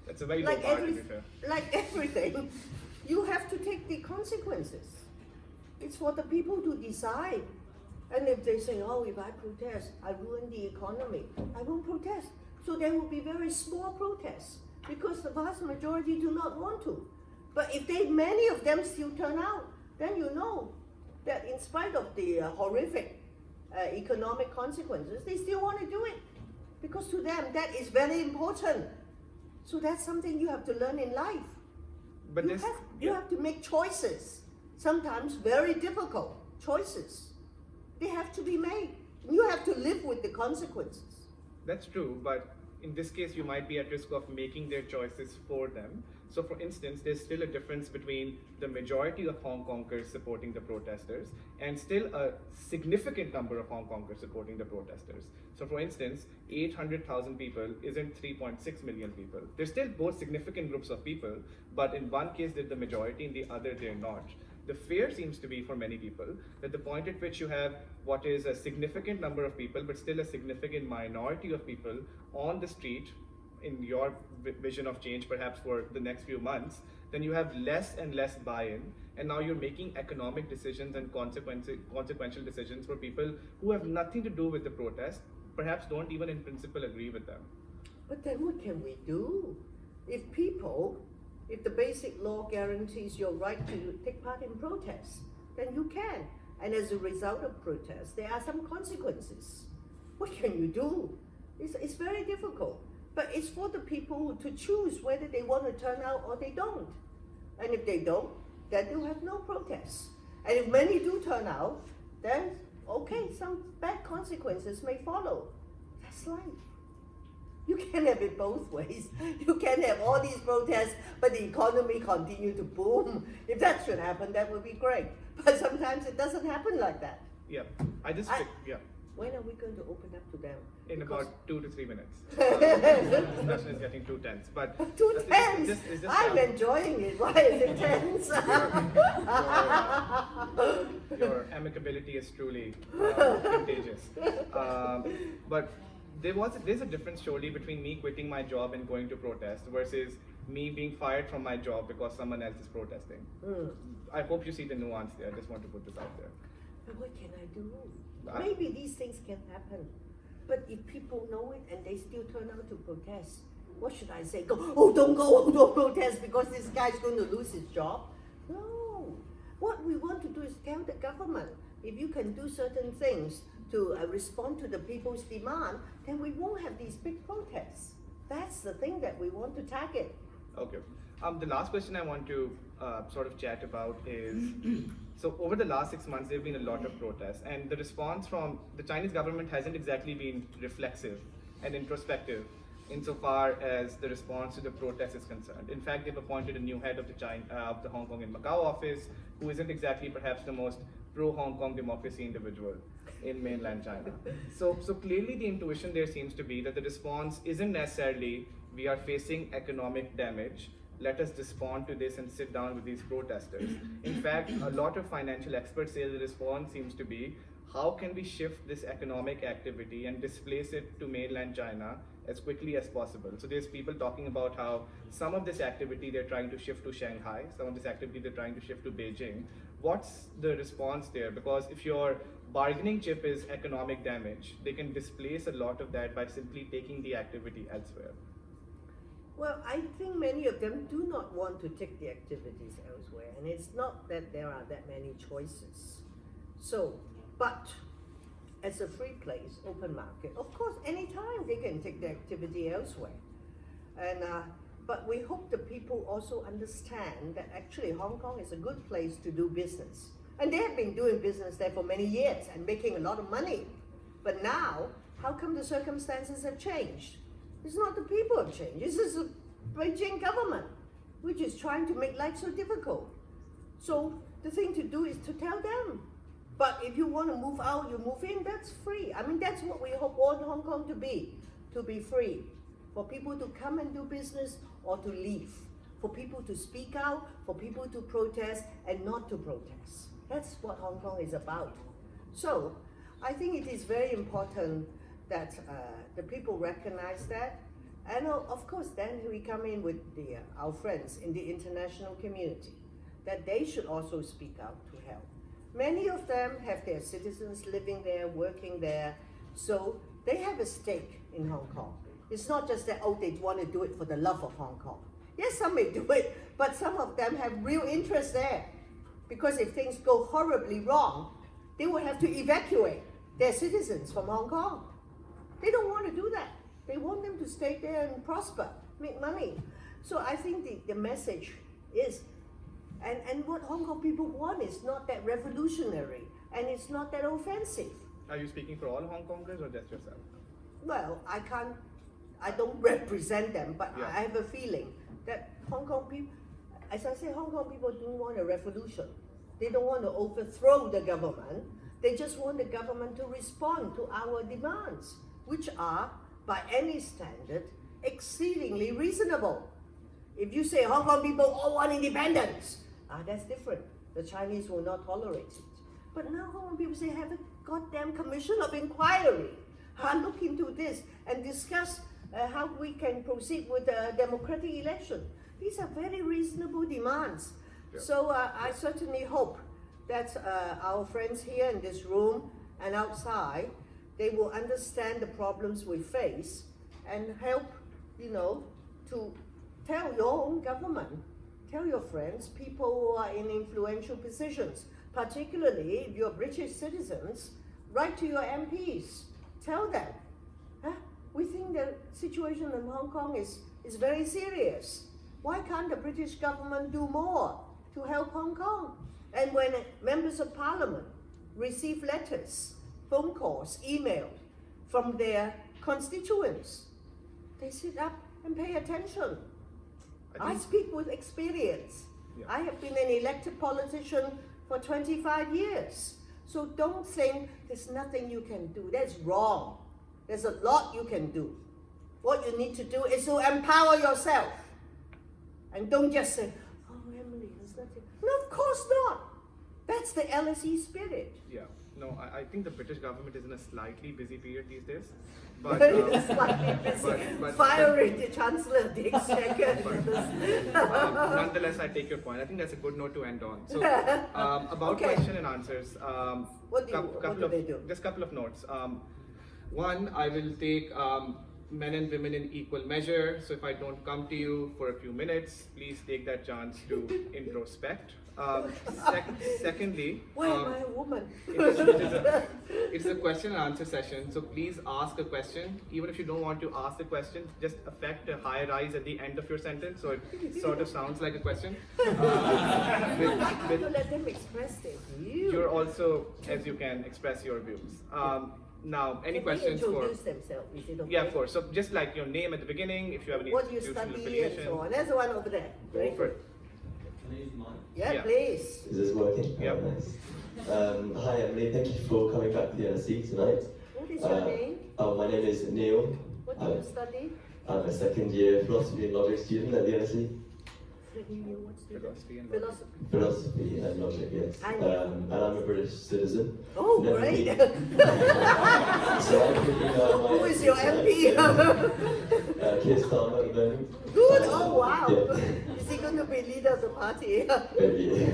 that's a very low bar, to be fair. Like everything, you have to take the consequences. It's for the people to decide. And if they say, oh, if I protest, I ruin the economy, I won't protest. So there will be very small protests because the vast majority do not want to. But if many of them still turn out, then you know that in spite of the horrific economic consequences, they still want to do it. Because to them, that is very important. So that's something you have to learn in life. But you have to make choices, sometimes very difficult choices. They have to be made. You have to live with the consequences. That's true, but in this case, you might be at risk of making their choices for them. So for instance, there's still a difference between the majority of Hong Kongers supporting the protesters and still a significant number of Hong Kongers supporting the protesters. So for instance, 800,000 people isn't 3.6 million people. There's still both significant groups of people, but in one case they're the majority, in the other they're not. The fear seems to be for many people that the point at which you have what is a significant number of people, but still a significant minority of people on the street, in your vision of change perhaps for the next few months, then you have less and less buy-in, and now you're making economic decisions and consequential decisions for people who have nothing to do with the protest, perhaps don't even in principle agree with them. But then what can we do? If the basic law guarantees your right to take part in protests, then you can. And as a result of protests, there are some consequences. What can you do? It's very difficult. But it's for the people to choose whether they want to turn out or they don't. And if they don't, then they'll have no protests. And if many do turn out, then okay, some bad consequences may follow. That's life. You can't have it both ways. You can't have all these protests, but the economy continue to boom. If that should happen, that would be great. But sometimes it doesn't happen like that. Yeah, yeah. When are we going to open up to them? In Because- about 2 to 3 minutes. The discussion is getting too tense, but Too it's tense. just I'm enjoying it. Why is it tense? your amicability is truly contagious. But there's a difference surely between me quitting my job and going to protest versus me being fired from my job because someone else is protesting. I hope you see the nuance there. I just want to put this out there. But what can I do? I- Maybe these things can happen. But if people know it and they still turn out to protest, what should I say? Don't protest because this guy's going to lose his job? No. What we want to do is tell the government, if you can do certain things to respond to the people's demand, then we won't have these big protests. That's the thing that we want to target. Okay. The last question I want to sort of chat about is, so over the last 6 months, there have been a lot of protests, and the response from the Chinese government hasn't exactly been reflexive and introspective insofar as the response to the protests is concerned. In fact, they've appointed a new head of the Hong Kong and Macau office, who isn't exactly perhaps the most pro-Hong Kong democracy individual in mainland China. So clearly the intuition there seems to be that the response isn't necessarily we are facing economic damage, let us respond to this and sit down with these protesters. In fact, a lot of financial experts say the response seems to be, how can we shift this economic activity and displace it to mainland China as quickly as possible? So there's people talking about how some of this activity they're trying to shift to Shanghai, some of this activity they're trying to shift to Beijing. What's the response there? Because if your bargaining chip is economic damage, they can displace a lot of that by simply taking the activity elsewhere. Well, I think many of them do not want to take the activities elsewhere, and it's not that there are that many choices. So, but as a free place, open market, of course, anytime they can take the activity elsewhere. And but we hope the people also understand that actually Hong Kong is a good place to do business. And they have been doing business there for many years and making a lot of money. But now, how come the circumstances have changed? It's not the people have changed. This is the Beijing government, which is trying to make life so difficult. So the thing to do is to tell them. But if you want to move out, you move in, that's free. I mean, that's what we want Hong Kong to be free. For people to come and do business or to leave. For people to speak out, for people to protest and not to protest. That's what Hong Kong is about. So I think it is very important that the people recognize that. And of course, then we come in with our friends in the international community, that they should also speak out to help. Many of them have their citizens living there, working there, so they have a stake in Hong Kong. It's not just that, they want to do it for the love of Hong Kong. Yes, some may do it, but some of them have real interest there. Because if things go horribly wrong, they will have to evacuate their citizens from Hong Kong. They don't want to do that. They want them to stay there and prosper, make money. So I think the message is, and what Hong Kong people want is not that revolutionary, and it's not that offensive. Are you speaking for all Hong Kongers or just yourself? Well, I don't represent them, but Yeah. I have a feeling that Hong Kong people, as I say, Hong Kong people don't want a revolution. They don't want to overthrow the government. They just want the government to respond to our demands, which are, by any standard, exceedingly reasonable. If you say Hong Kong people all want independence, that's different. The Chinese will not tolerate it. But now Hong Kong people say, have a goddamn commission of inquiry. Look into this and discuss how we can proceed with a democratic election. These are very reasonable demands. Yeah. So I certainly hope that our friends here in this room and outside, they will understand the problems we face and help, to tell your own government, tell your friends, people who are in influential positions, particularly if you're British citizens, write to your MPs, tell them, we think the situation in Hong Kong is very serious. Why can't the British government do more to help Hong Kong? And when members of parliament receive letters, phone calls, email from their constituents. They sit up and pay attention. I speak with experience. Yeah. I have been an elected politician for 25 years. So don't think there's nothing you can do. That's wrong. There's a lot you can do. What you need to do is to empower yourself. And don't just say, oh, Emily, there's nothing. No, of course not. That's the LSE spirit. Yeah. No, I think the British government is in a slightly busy period these days. But, Slightly busy. Firing the Chancellor of the Exchequer. Nonetheless, I take your point. I think that's a good note to end on. So, about Okay. question and answers, What do they do? just a couple of notes. One, I will take men and women in equal measure. So if I don't come to you for a few minutes, please take that chance to introspect. Secondly, Why am I a woman? it's a question and answer session, so please ask a question. Even if you don't want to ask the question, just affect a high rise at the end of your sentence, so it sort of sounds like a question. You let them express their views. You're also, as you can, express your views. Now, any Can questions they for? introduce themselves? Is it okay? Yeah, of course. So just like your name at the beginning, if you have any What do you institutional study affiliation. and so on. There's the one over there. Very good. Can I use mine? Yeah, Yeah. please. Is this working? Yep. Oh, nice. Hi Emily, thank you for coming back to the LSE tonight. What is your name? My name is Neil. What do you study? I'm a second year philosophy and logic student at the LSE. What's the Philosophy and philosophy? Philosophy and logic, yes. I know. And I'm a British citizen. Oh, Never great. been- So I'm picking my Who is your MP? Keir Starmer at the moment. Good. Oh, wow. Yeah. Is he going to be leader of the party? Maybe.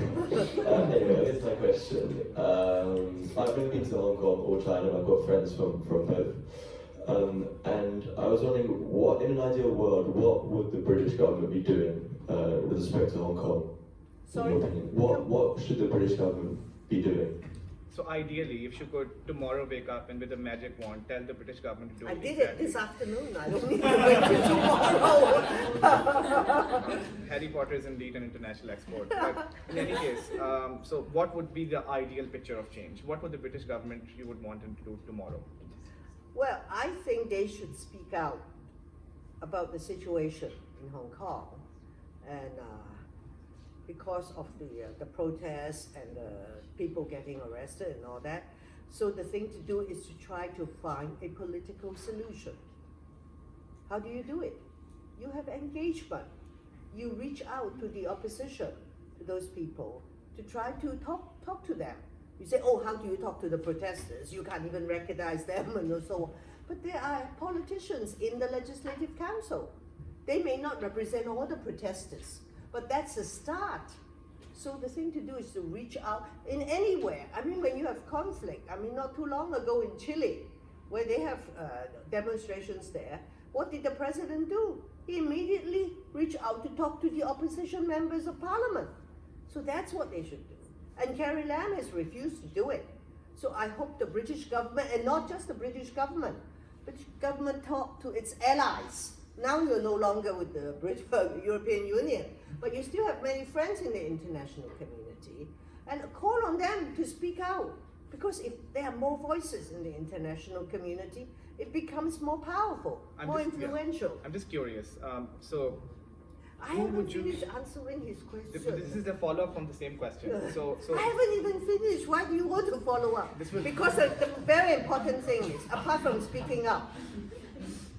Anyway, here's my question. I've never been to Hong Kong or China. I've got friends from both. And I was wondering, what in an ideal world, what would the British government be doing with respect to Hong Kong? Sorry? In your opinion? What should the British government be doing? So ideally, if you could tomorrow wake up and with a magic wand tell the British government to do I did it exactly. this afternoon. I don't need to wait till tomorrow. Harry Potter is indeed an international export. But in any case, so what would be the ideal picture of change? What would the British government you would want them to do tomorrow? Well, I think they should speak out about the situation in Hong Kong, and because of the protests and the people getting arrested and all that. So the thing to do is to try to find a political solution. How do you do it? You have engagement. You reach out to the opposition, to those people, to try to talk to them. You say, oh, how do you talk to the protesters? You can't even recognize them and so on. But there are politicians in the Legislative Council. They may not represent all the protesters, but that's a start. So the thing to do is to reach out in anywhere. I mean, when you have conflict, I mean, not too long ago in Chile, where they have demonstrations there, what did the president do? He immediately reached out to talk to the opposition members of parliament. So that's what they should do. And Carrie Lam has refused to do it. So I hope the British government, and not just the British government, talk to its allies. Now you're no longer with the European Union, but you still have many friends in the international community, and call on them to speak out. Because if there are more voices in the international community, it becomes more powerful, more influential. I'm just curious. So I who haven't would you- finished answering his question. this is a follow-up from the same question. So I haven't even finished. Why do you want to follow up? This was- Because the very important thing is, apart from speaking up,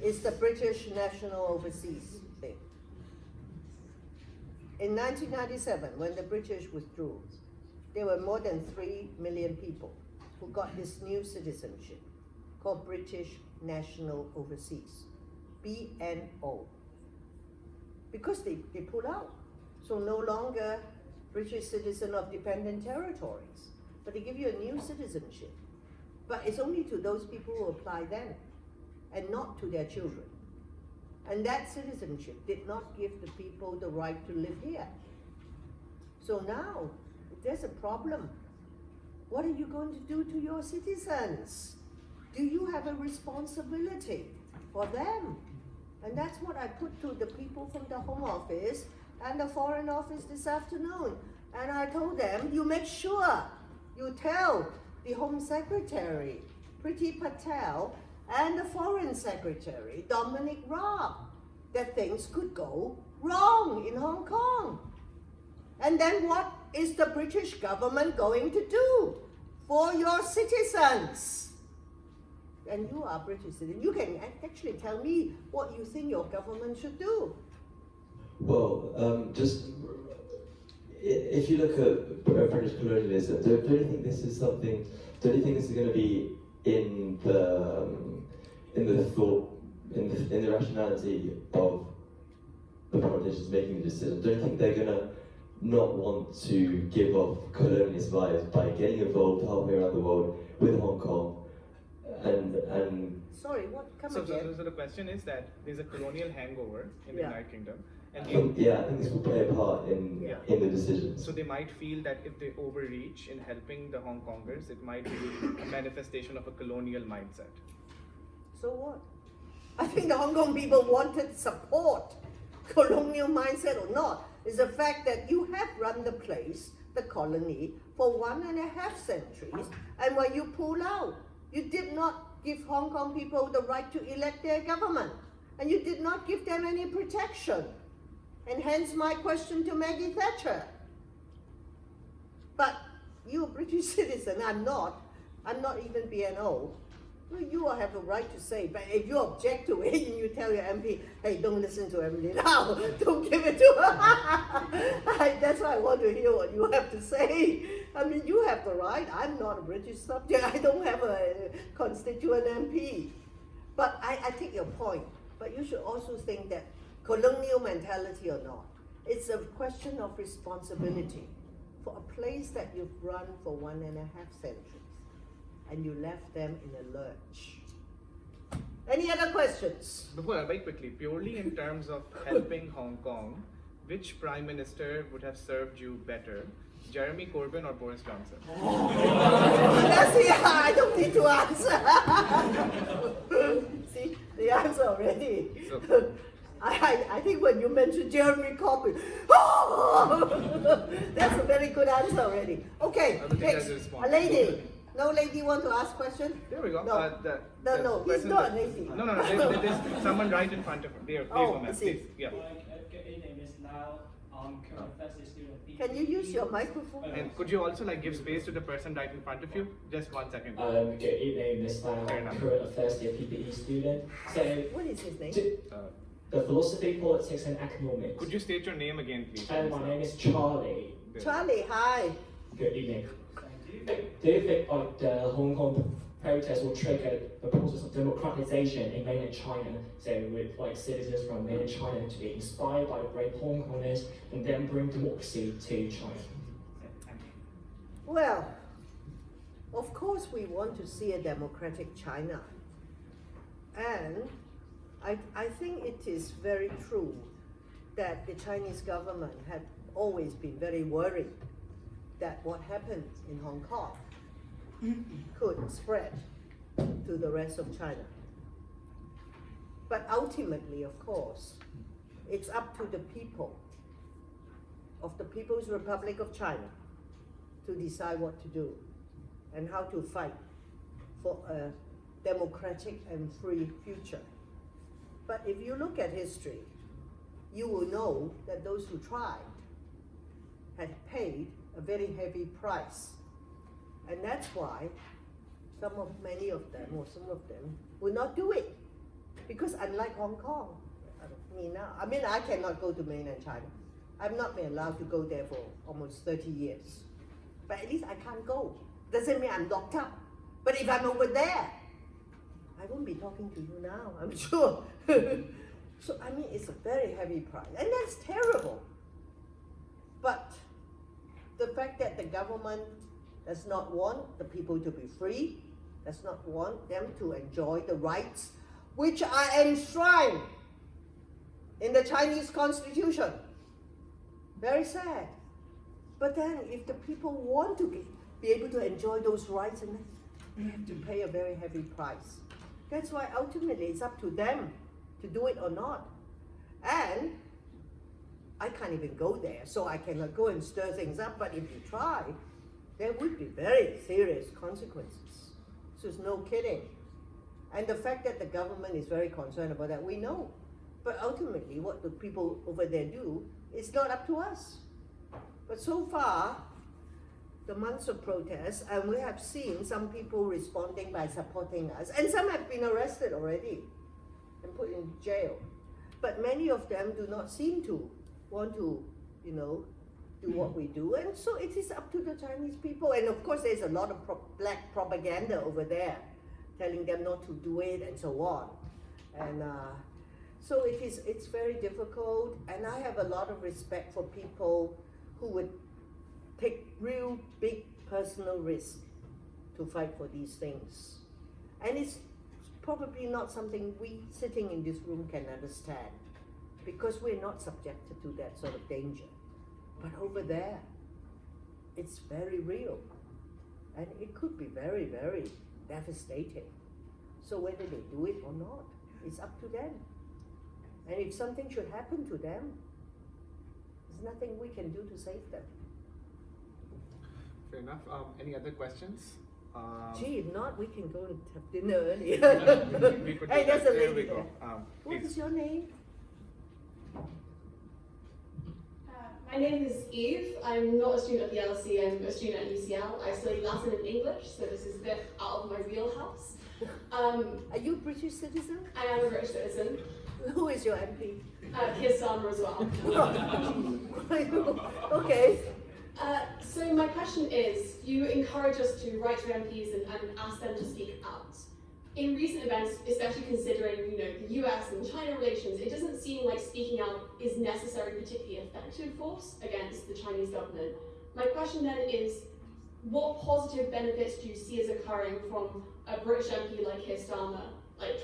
is the British National Overseas thing. In 1997, when the British withdrew, there were more than 3 million people who got this new citizenship called British National Overseas, BNO. Because they pull out. So no longer British citizen of dependent territories, but they give you a new citizenship. But it's only to those people who apply then, and not to their children. And that citizenship did not give the people the right to live here. So now, if there's a problem, what are you going to do to your citizens? Do you have a responsibility for them? And that's what I put to the people from the Home Office and the Foreign Office this afternoon. And I told them, you make sure you tell the Home Secretary, Priti Patel, and the Foreign Secretary, Dominic Raab, that things could go wrong in Hong Kong. And then what is the British government going to do for your citizens? And you are British citizen. You can actually tell me what you think your government should do. Well, just if you look at British colonialism, do you think this is something? Do you think this is going to be in the thought, in the rationality of the politicians making the decision? Do you think they're going to not want to give off colonialist vibes by getting involved halfway around the world with Hong Kong? And sorry, what? Come again. So the question is that there's a colonial hangover in the United Kingdom, and I think this will play a part in the decisions. so they might feel that if they overreach in helping the Hong Kongers, it might be a manifestation of a colonial mindset. So what? I think the Hong Kong people wanted support, colonial mindset or not. It's the fact that you have run the place, the colony, for 1.5 centuries, and when you pull out, you did not give Hong Kong people the right to elect their government, and you did not give them any protection. And hence my question to Maggie Thatcher. But you're a British citizen, I'm not even BNO. Well, you have the right to say, but if you object to it and you tell your MP, hey, don't listen to Emily now, don't give it to her. That's why I want to hear what you have to say. I mean, you have the right. I'm not a British subject. I don't have a constituent MP. But I take your point. But you should also think that colonial mentality or not, it's a question of responsibility for a place that you've run for 1.5 centuries. And you left them in a lurch. Any other questions? Before, very quickly, purely in terms of helping Hong Kong, which Prime Minister would have served you better, Jeremy Corbyn or Boris Johnson? I don't need to answer. See, the answer already. So, I think when you mentioned Jeremy Corbyn, that's a very good answer already. Okay, next, a lady. No lady want to ask question? There we go. No, no, he's person not a lady. No, there's someone right in front of her. There, please, woman, please. Yeah. Good evening, Miss Lau. Current first student. Can you use your microphone? And could you also give space to the person right in front of you? Just 1 second. Good evening, Miss Lau. Fair enough. Current first year PPE student. So, What is his name? the philosophy, politics, and economics. Could you state your name again, please? My name is Charlie. Charlie, hi. Good evening. Do you think the Hong Kong protest will trigger the process of democratization in mainland China? So with citizens from mainland China to be inspired by the brave Hong Kongers and then bring democracy to China? Thank you. Well, of course we want to see a democratic China. And I think it is very true that the Chinese government had always been very worried that what happened in Hong Kong could spread to the rest of China. But ultimately, of course, it's up to the people of the People's Republic of China to decide what to do and how to fight for a democratic and free future. But if you look at history, you will know that those who tried had paid a very heavy price. And that's why many of them, or some of them, will not do it. Because unlike Hong Kong, I cannot go to mainland China. I've not been allowed to go there for almost 30 years. But at least I can't go. Doesn't mean I'm locked up. But if I'm over there, I won't be talking to you now, I'm sure. So, it's a very heavy price. And that's terrible. But the fact that the government does not want the people to be free, does not want them to enjoy the rights which are enshrined in the Chinese constitution. Very sad. But then if the people want to be able to enjoy those rights, and they have to pay a very heavy price. That's why ultimately it's up to them to do it or not. And I can't even go there, so I cannot go and stir things up, but if you try, there would be very serious consequences. So it's no kidding. And the fact that the government is very concerned about that, we know. But ultimately, what the people over there do is not up to us. But so far, the months of protests, and we have seen some people responding by supporting us, and some have been arrested already and put in jail. But many of them do not seem to want to, do what we do. And so it is up to the Chinese people. And of course, there's a lot of black propaganda over there, telling them not to do it and so on. And so it's very difficult. And I have a lot of respect for people who would take real big personal risk to fight for these things. And it's probably not something we sitting in this room can understand, because we're not subjected to that sort of danger. But over there, it's very real. And it could be very, very devastating. So whether they do it or not, it's up to them. And if something should happen to them, there's nothing we can do to save them. Fair enough. Any other questions? Gee, if not, we can go and have dinner earlier. We could do Hey, that. there's a There lady we go. there. What Please. is your name? My name is Eve. I'm not a student at the LSE, I'm a student at UCL. I study Latin and English, so this is a bit out of my wheelhouse. Are you a British citizen? I am a British citizen. Who is your MP? Keir Starmer as well. Okay. So my question is, you encourage us to write to MPs and ask them to speak out. In recent events, especially considering the US and China relations, it doesn't seem like speaking out is necessarily particularly effective force against the Chinese government. My question then is, what positive benefits do you see as occurring from a British MP like Keir Starmer,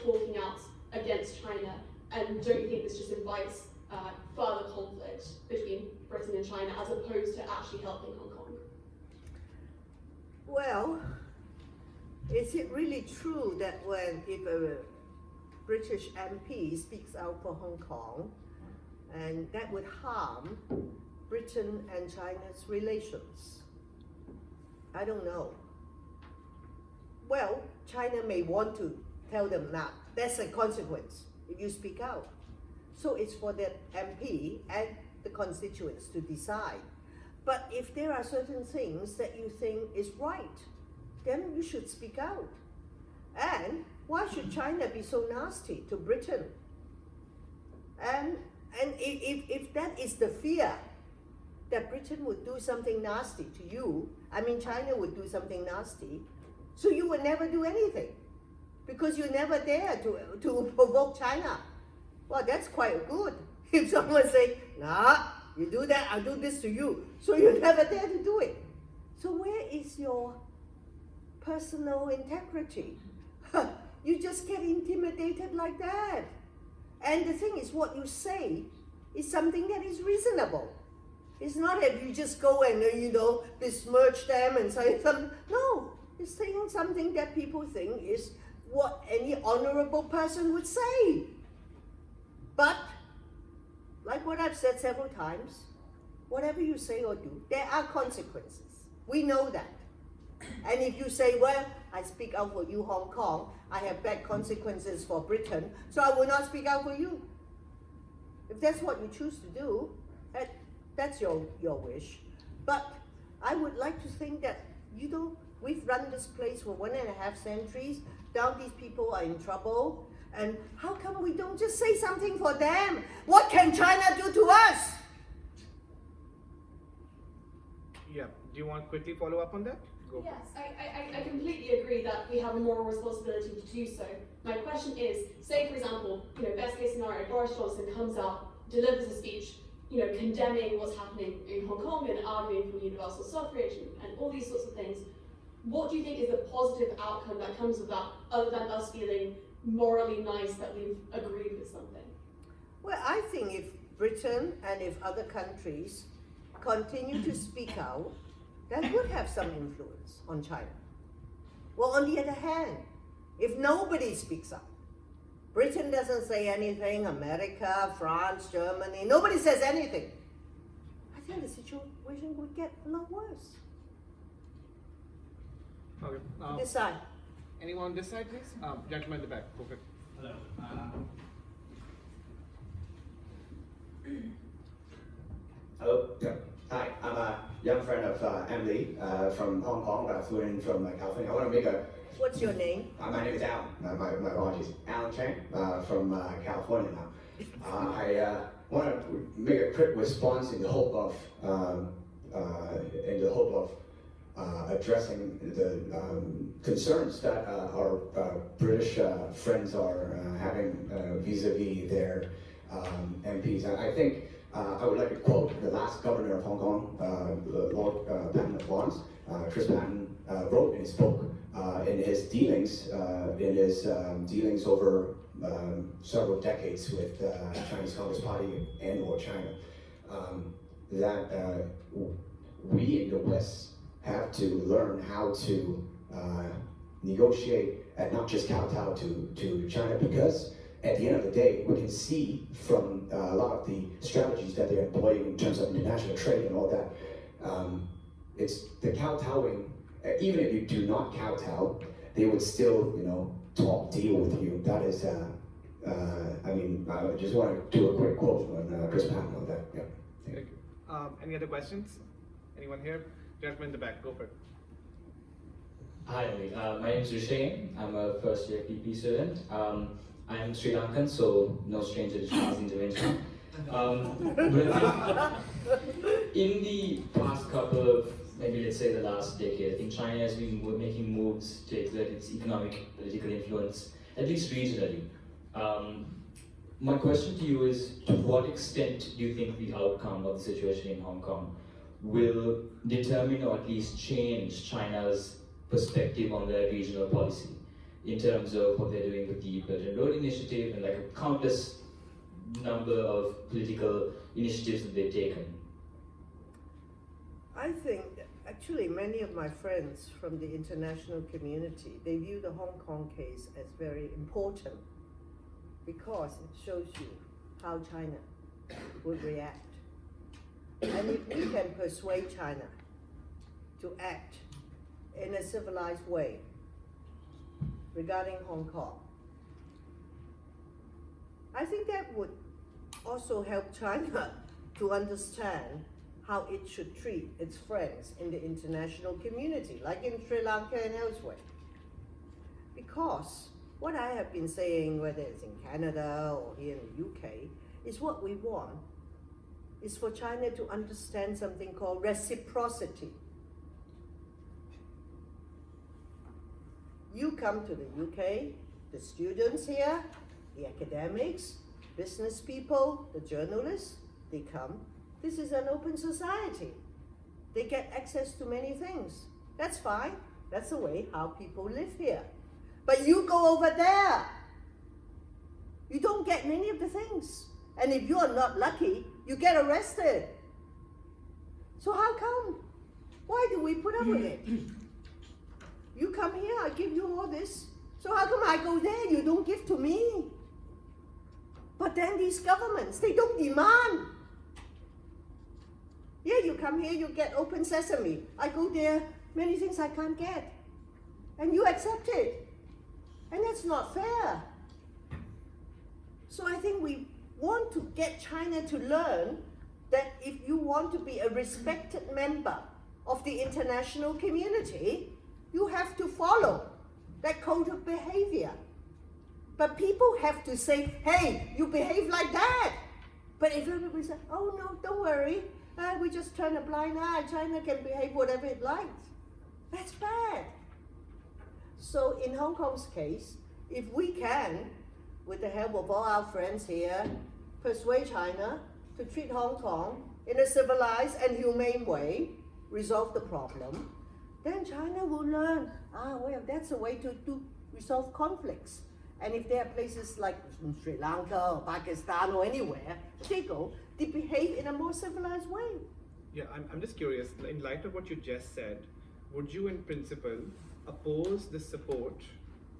talking out against China? And don't you think this just invites further conflict between Britain and China as opposed to actually helping Hong Kong? Well, is it really true that if a British MP speaks out for Hong Kong, and that would harm Britain and China's relations? I don't know. Well, China may want to tell them now, that's a consequence if you speak out. So it's for the MP and the constituents to decide. But if there are certain things that you think is right, then you should speak out. And why should China be so nasty to Britain? And if that is the fear, that Britain would do something nasty to you, China would do something nasty, so you would never do anything, because you never dare to provoke China. Well, that's quite good. If someone say, nah, you do that, I'll do this to you, so you never dare to do it. So where is your personal integrity? You just get intimidated like that. And the thing is, what you say is something that is reasonable. It's not that you just go and besmirch them and say something. No, it's saying something that people think is what any honorable person would say. But like what I've said several times, whatever you say or do, there are consequences. We know that. And if you say, well, I speak out for you, Hong Kong, I have bad consequences for Britain, so I will not speak out for you. If that's what you choose to do, that's your wish. But I would like to think that, we've run this place for 1.5 centuries, now these people are in trouble, and how come we don't just say something for them? What can China do to us? Yeah. Do you want to quickly follow up on that? Go. Yes, I completely agree that we have a moral responsibility to do so. My question is, say for example, best case scenario, Boris Johnson comes up, delivers a speech, condemning what's happening in Hong Kong and arguing for universal suffrage and all these sorts of things. What do you think is the positive outcome that comes with that, other than us feeling morally nice that we've agreed with something? Well, I think if Britain and if other countries continue to speak out, that would have some influence on China. Well, on the other hand, if nobody speaks up, Britain doesn't say anything, America, France, Germany, nobody says anything, I think the situation would get a lot worse. Okay. This side. Anyone on this side, please? Gentleman in the back. Go ahead. Hello. Hello. Yeah. Hi. I'm a young friend of Emily from Hong Kong, but I flew in from California. I want to make a. What's your name? My name is Alan. My apologies. Alan Chang from California now. I want to make a quick response in the hope of addressing the concerns that our British friends are having vis-a-vis their MPs. And I think I would like to quote the last governor of Hong Kong, Lord Patton of Lawrence. Chris Patton wrote in his book, in his dealings over several decades with the Chinese Communist Party and/or China, that we in the West have to learn how to negotiate and not just kowtow to China, because at the end of the day, we can see from a lot of the strategies that they're employing in terms of international trade and all that, it's the kowtowing. Even if you do not kowtow, they would still, talk deal with you. That is, I just want to do a quick quote on Chris Patton on that. Yeah. Thank you. Any other questions? Anyone here? Gentleman in the back. Go for it. Hi, my name is Rushain. I'm a first year PP student. I'm Sri Lankan, so no stranger to Chinese intervention. But in the past couple of, maybe let's say the last decade, I think China has been making moves to exert its economic, political influence, at least regionally. My question to you is, to what extent do you think the outcome of the situation in Hong Kong will determine or at least change China's perspective on their regional policy in terms of what they're doing with the Belt and Road Initiative and like a countless number of political initiatives that they've taken? I think actually many of my friends from the international community, they view the Hong Kong case as very important because it shows you how China would react. And if we can persuade China to act in a civilized way regarding Hong Kong, I think that would also help China to understand how it should treat its friends in the international community, like in Sri Lanka and elsewhere. Because what I have been saying, whether it's in Canada or here in the UK, is what we want is for China to understand something called reciprocity. You come to the UK, the students here, the academics, business people, the journalists, they come. This is an open society. They get access to many things. That's fine. That's the way how people live here. But you go over there, you don't get many of the things. And if you are not lucky, you get arrested. So how come? Why do we put up with it? You come here, I give you all this. So how come I go there, you don't give to me? But then these governments, they don't demand. Yeah, you come here, you get open sesame. I go there, many things I can't get. And you accept it. And that's not fair. So I think we want to get China to learn that if you want to be a respected member of the international community, you have to follow that code of behavior. But people have to say, hey, you behave like that. But if everybody says, oh no, don't worry, we just turn a blind eye, China can behave whatever it likes. That's bad. So in Hong Kong's case, if we can, with the help of all our friends here, persuade China to treat Hong Kong in a civilized and humane way, resolve the problem, then China will learn, well, that's a way to resolve conflicts. And if there are places like Sri Lanka or Pakistan or anywhere, they behave in a more civilized way. Yeah, I'm just curious, in light of what you just said, would you in principle oppose the support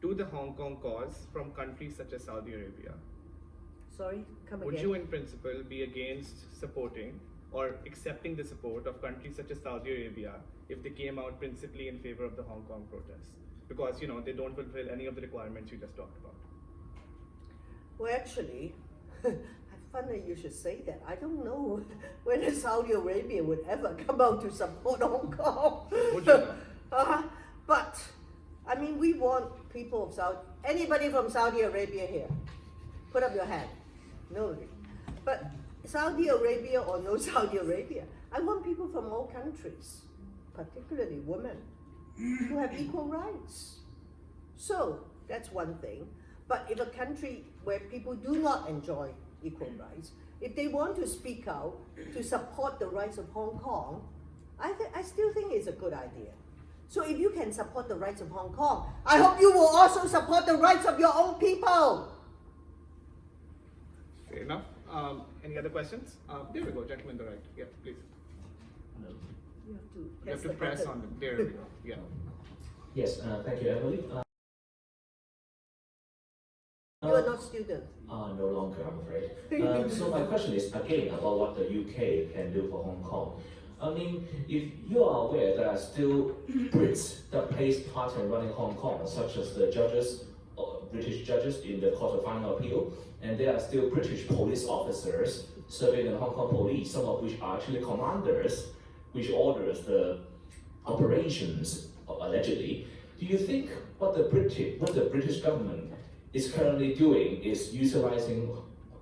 to the Hong Kong cause from countries such as Saudi Arabia? Sorry, come Would again. you in principle be against supporting or accepting the support of countries such as Saudi Arabia if they came out principally in favor of the Hong Kong protests? Because, you know, they don't fulfill any of the requirements you just talked about. Well, actually, funny you should say that. I don't know whether Saudi Arabia would ever come out to support Hong Kong. Would you know? But, I mean, we want people of Saudi, anybody from Saudi Arabia here, put up your hand. No, but Saudi Arabia or no Saudi Arabia, I want people from all countries, particularly women, to have equal rights. So, that's one thing. But if a country where people do not enjoy equal rights, if they want to speak out to support the rights of Hong Kong, I still think it's a good idea. So if you can support the rights of Hong Kong, I hope you will also support the rights of your own people. Fair enough. Any other questions? There we go, gentleman on the right. Yeah, please. You You have to press on them. There we go. Yeah. Yes, thank you, Emily. You are not student. No longer, I'm afraid. So my question is again about what the UK can do for Hong Kong. I mean, if you are aware there are still Brits that plays part in running Hong Kong, such as the judges, British judges in the Court of Final Appeal, and there are still British police officers serving in Hong Kong police, some of which are actually commanders, which orders the operations, allegedly. Do you think what the British government is currently doing is utilizing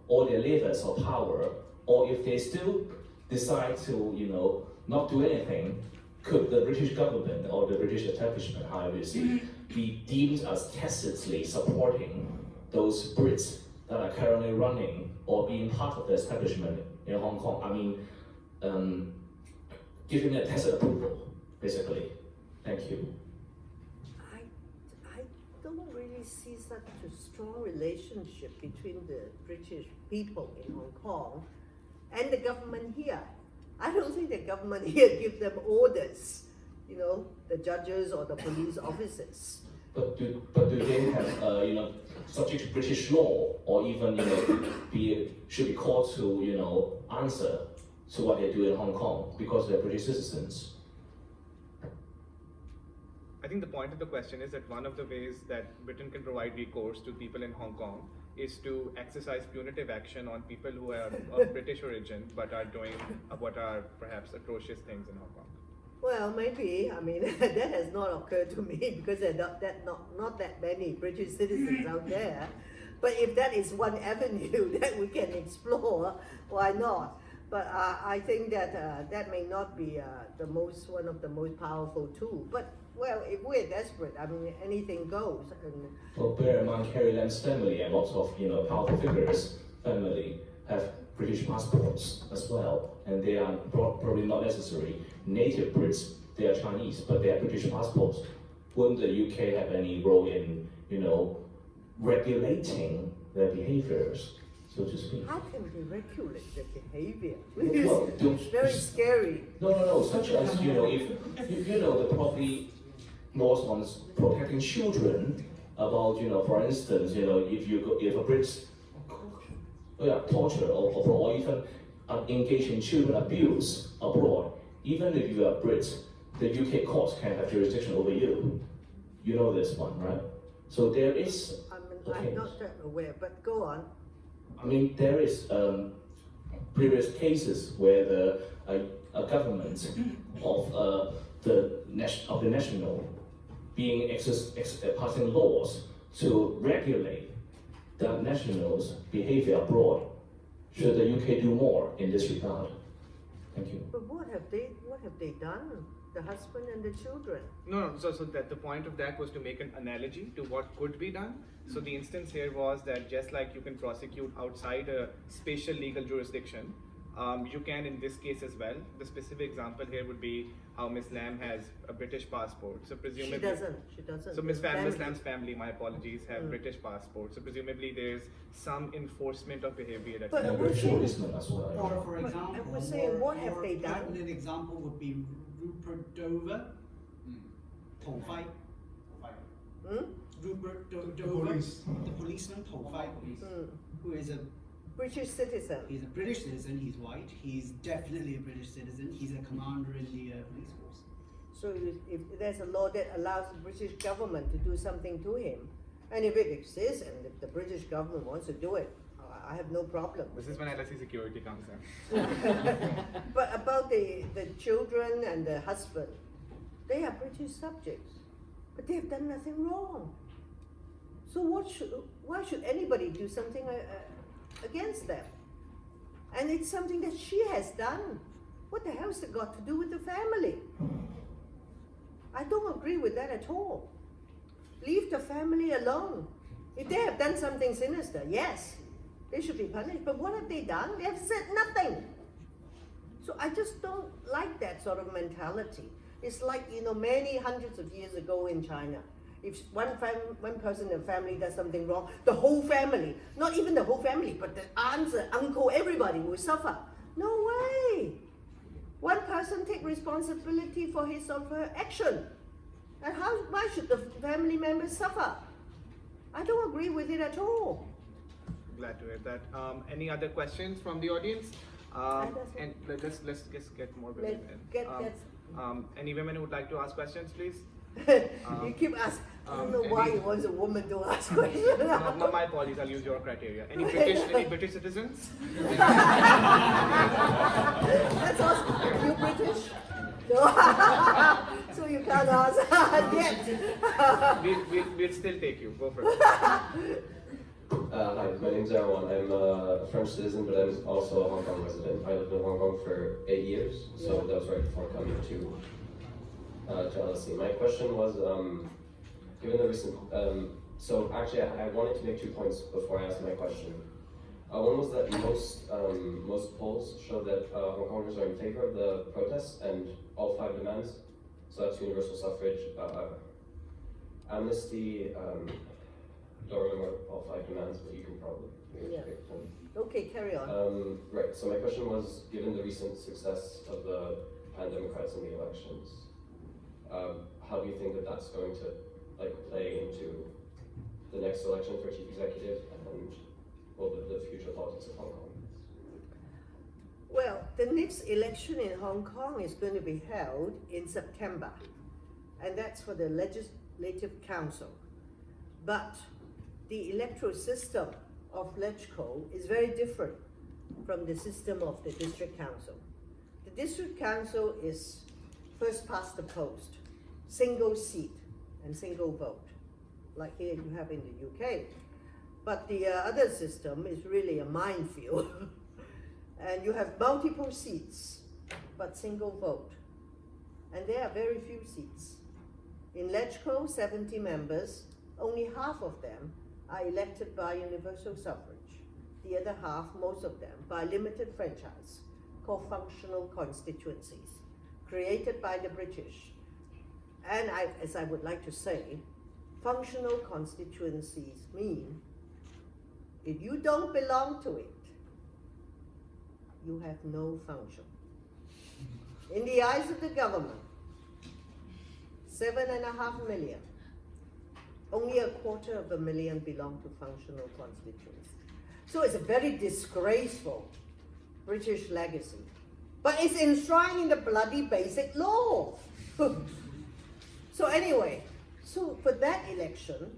all their levers of power, or if they still decide to, you know, not do anything, could the British government or the British establishment, however you see, be deemed as tacitly supporting those Brits that are currently running or being part of the establishment in Hong Kong? I mean, giving a tacit approval, basically. Thank you. I don't really see such a strong relationship between the British people in Hong Kong and the government here. I don't think the government here gives them orders, you know, the judges or the police officers. But do they have, you know, subject to British law, or even, you know, should be called to, you know, answer to what they do in Hong Kong because they're British citizens? I think the point of the question is that one of the ways that Britain can provide recourse to people in Hong Kong is to exercise punitive action on people who are of British origin but are doing what are perhaps atrocious things in Hong Kong. Well, maybe. I mean, that has not occurred to me because there are not that many British citizens out there. But if that is one avenue that we can explore, why not? But I think that that may not be one of the most powerful tools. But well, if we're desperate, I mean, anything goes. And well, bear in mind, Carrie Lam's family and lots of, you know, powerful figures family have British passports as well, and they are probably not necessarily native Brits. They are Chinese, but they are British passports. Wouldn't the UK have any role in, you know, regulating their behaviors, so to speak? how can they regulate their behavior? Well, It's very scary. No. Such as, you know, if you know the property laws on protecting children about, you know, for instance, you know, if a Brit torture or even engage in children abuse abroad, even if you are Brit, the UK courts can have jurisdiction over you. You know this one, right? So there is. I'm not that aware, but go on. I mean, there is previous cases where a government of the national being passing laws to regulate the nationals' behavior abroad. Should the UK do more in this regard? Thank you. But what have they done? The husband and the children. No. So that the point of that was to make an analogy to what could be done. So the instance here was that just like you can prosecute outside a spatial legal jurisdiction, you can in this case as well. The specific example here would be how Ms. Lam has a British passport. So presumably She doesn't. So Ms. Lam's family, my apologies, have British passports. So presumably there's some enforcement of behavior that's But British policemen as well. Or for example, I was saying, what have they done? An example would be Rupert Dover, Tong Fai. Rupert Dover, the policeman, Tong Fai, who is a British citizen. He's a British citizen, he's white, he's definitely a British citizen, he's a commander in the police force. So if there's a law that allows the British government to do something to him, and if it exists, and if the British government wants to do it, I have no problem. This is when LSE security comes in. But about the children and the husband, they are British subjects, but they have done nothing wrong. So why should anybody do something against them? And it's something that she has done. What the hell has it got to do with the family? I don't agree with that at all. Leave the family alone. If they have done something sinister, yes, they should be punished. But what have they done? They have said nothing. So I just don't like that sort of mentality. It's like, many hundreds of years ago in China, if one person in the family does something wrong, the whole family, not even the whole family, but the aunts, the uncle, everybody will suffer. No way. One person take responsibility for his or her action. And why should the family members suffer? I don't agree with it at all. Glad to hear that. Any other questions from the audience? And let's just get more women in. Any women who would like to ask questions, please? You keep asking. I don't know why you want a woman to ask questions. No, my apologies. I'll use your criteria. Any British citizens? That's awesome. You British? No. So you can't ask yet. We'll still take you. Go for it. Hi, my name's Erwan. I'm a French citizen, but I'm also a Hong Kong resident. I lived in Hong Kong for 8 years, so that was right before coming to LSE. My question was, given the recent, so actually I wanted to make 2 points before I asked my question. One was that most polls show that Hong Kongers are in favor of the protests and all 5 demands. So that's universal suffrage, amnesty, don't remember all 5 demands, but you can probably pick them. Okay, carry on. Right, so my question was, given the recent success of the pan-democrats in the elections, how do you think that that's going to play into the next election for chief executive and the future politics of Hong Kong? Well, the next election in Hong Kong is going to be held in September, and that's for the Legislative Council. But the electoral system of LegCo is very different from the system of the District Council. The District Council is first past the post, single seat and single vote, like here you have in the UK. But the other system is really a minefield. And you have multiple seats, but single vote. And there are very few seats. In LegCo, 70 members, only half of them are elected by universal suffrage. The other half, most of them, by limited franchise, called functional constituencies, created by the British. And as I would like to say, functional constituencies mean if you don't belong to it, you have no function. In the eyes of the government, 7.5 million, only 250,000 belong to functional constituencies. So it's a very disgraceful British legacy. But it's enshrined in the bloody basic law. So anyway, so for that election,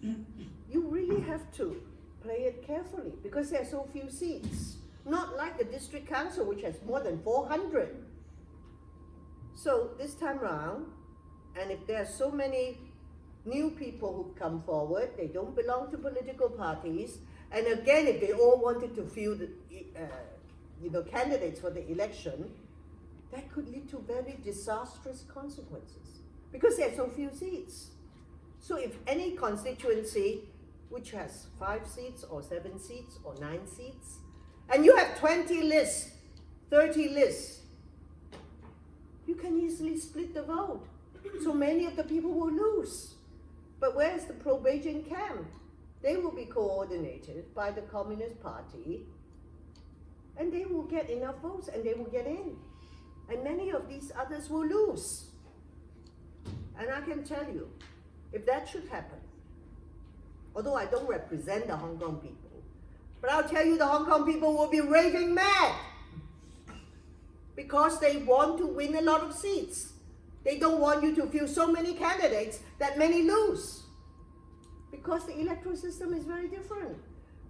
you really have to play it carefully because there are so few seats. Not like the District Council, which has more than 400. So this time round, and if there are so many new people who come forward, they don't belong to political parties, and again, if they all wanted to field candidates for the election, that could lead to very disastrous consequences because there are so few seats. So if any constituency which has 5 seats or 7 seats or 9 seats, and you have 20 lists, 30 lists, you can easily split the vote. So many of the people will lose. But where's the pro-Beijing camp? They will be coordinated by the Communist Party, and they will get enough votes and they will get in. And many of these others will lose. And I can tell you, if that should happen, although I don't represent the Hong Kong people, but I'll tell you the Hong Kong people will be raving mad because they want to win a lot of seats. They don't want you to field so many candidates that many lose. Because the electoral system is very different.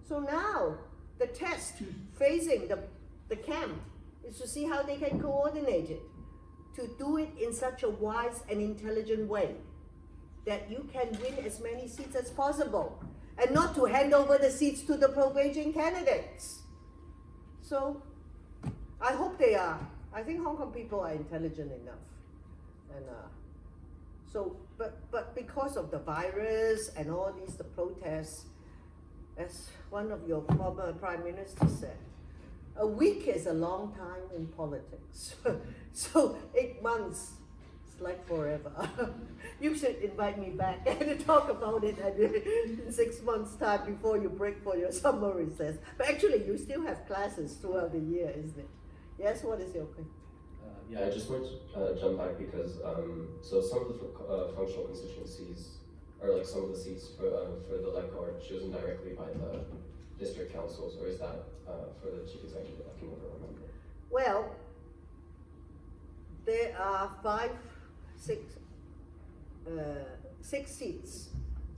So now, the test facing the camp is to see how they can coordinate it, to do it in such a wise and intelligent way that you can win as many seats as possible, and not to hand over the seats to the pro-Beijing candidates. So, I hope they are. I think Hong Kong people are intelligent enough. And but because of the virus and all these, the protests, as one of your former prime ministers said, a week is a long time in politics. So 8 months is like forever. You should invite me back and talk about it in 6 months' time before you break for your summer recess. But actually, you still have classes throughout the year, isn't it? Yes, what is your question? Yeah, I just wanted to jump back because so some of the functional constituencies, or like some of the seats for the LEC are chosen directly by the district councils, or is that for the chief executive? I can never remember. Well, there are six seats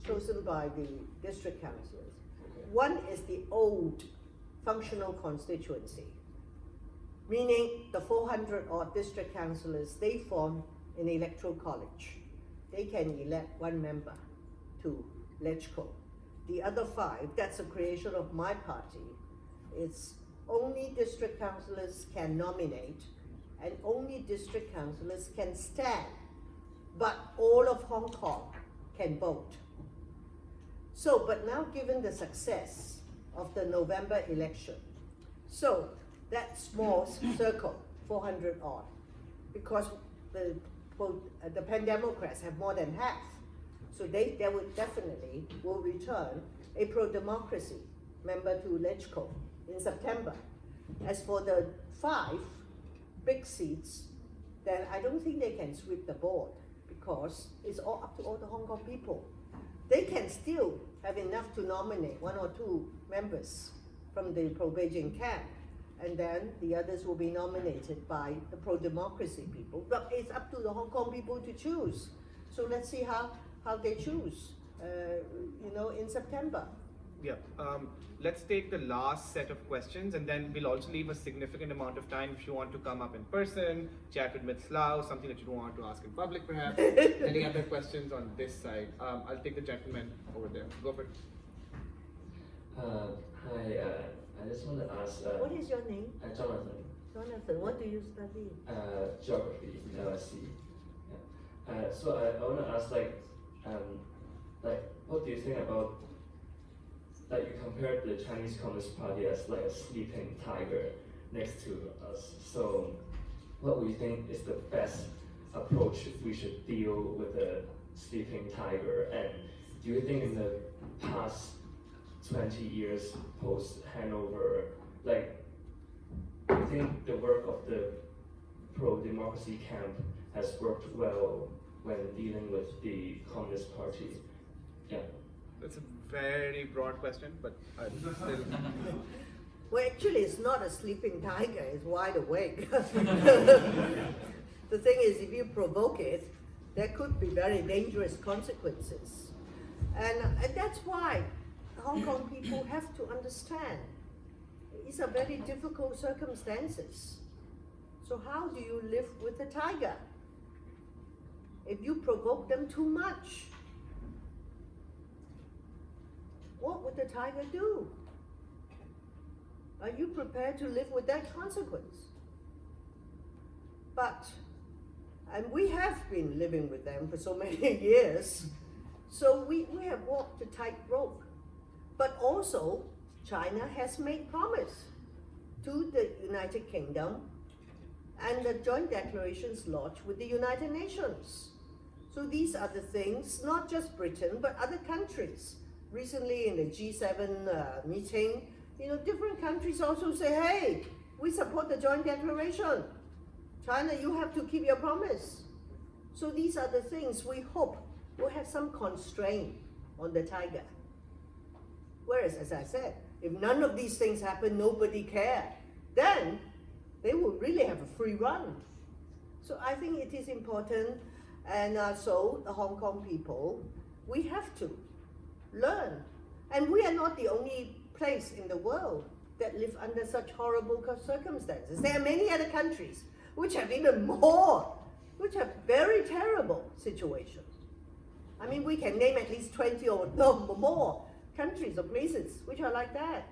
chosen by the district councillors. Okay. One is the old functional constituency, meaning the 400 odd district councillors, they form an electoral college. They can elect one member to LegCo. The other 5, that's a creation of my party. It's only district councillors can nominate, and only district councillors can stand, but all of Hong Kong can vote. So, but now given the success of the November election, so that small circle, 400 odd, because the Pan-Democrats have more than half, so they would definitely will return a pro-democracy member to LegCo in September. As for the 5 big seats, then I don't think they can sweep the board, because it's all up to all the Hong Kong people. They can still have enough to nominate 1 or 2 members from the pro-Beijing camp, and then the others will be nominated by the pro-democracy people. But it's up to the Hong Kong people to choose. So let's see how they choose, in September. Yeah, let's take the last set of questions, and then we'll also leave a significant amount of time if you want to come up in person, chat with Ms. Lau, something that you don't want to ask in public perhaps. Any other questions on this side? I'll take the gentleman over there. Go for it. Hi, I just want to ask. What is your name? Jonathan. Jonathan, what do you study? Geography in LSE. Yeah. So I want to ask, what do you think about, you compared the Chinese Communist Party as like a sleeping tiger next to us. So what do you think is the best approach if we should deal with a sleeping tiger? And do you think in the past 20 years post Hanover, do you think the work of the pro-democracy camp has worked well when dealing with the Communist Party? Yeah. That's a very broad question, but I'll still. Well, actually, it's not a sleeping tiger, it's wide awake. The thing is, if you provoke it, there could be very dangerous consequences. And that's why Hong Kong people have to understand these are very difficult circumstances. So how do you live with the tiger? If you provoke them too much, what would the tiger do? Are you prepared to live with that consequence? And we have been living with them for so many years, so we have walked a tightrope. But also, China has made promise to the United Kingdom and the joint declarations lodged with the United Nations. So these are the things, not just Britain, but other countries. Recently in the G7 meeting, different countries also say, hey, we support the joint declaration. China, you have to keep your promise. So these are the things we hope will have some constraint on the tiger. Whereas, as I said, if none of these things happen, nobody cares, then they will really have a free run. So I think it is important And so the Hong Kong people, we have to learn. And we are not the only place in the world that live under such horrible circumstances. There are many other countries which have even more, which have very terrible situations. I mean, we can name at least 20 or more countries or places which are like that.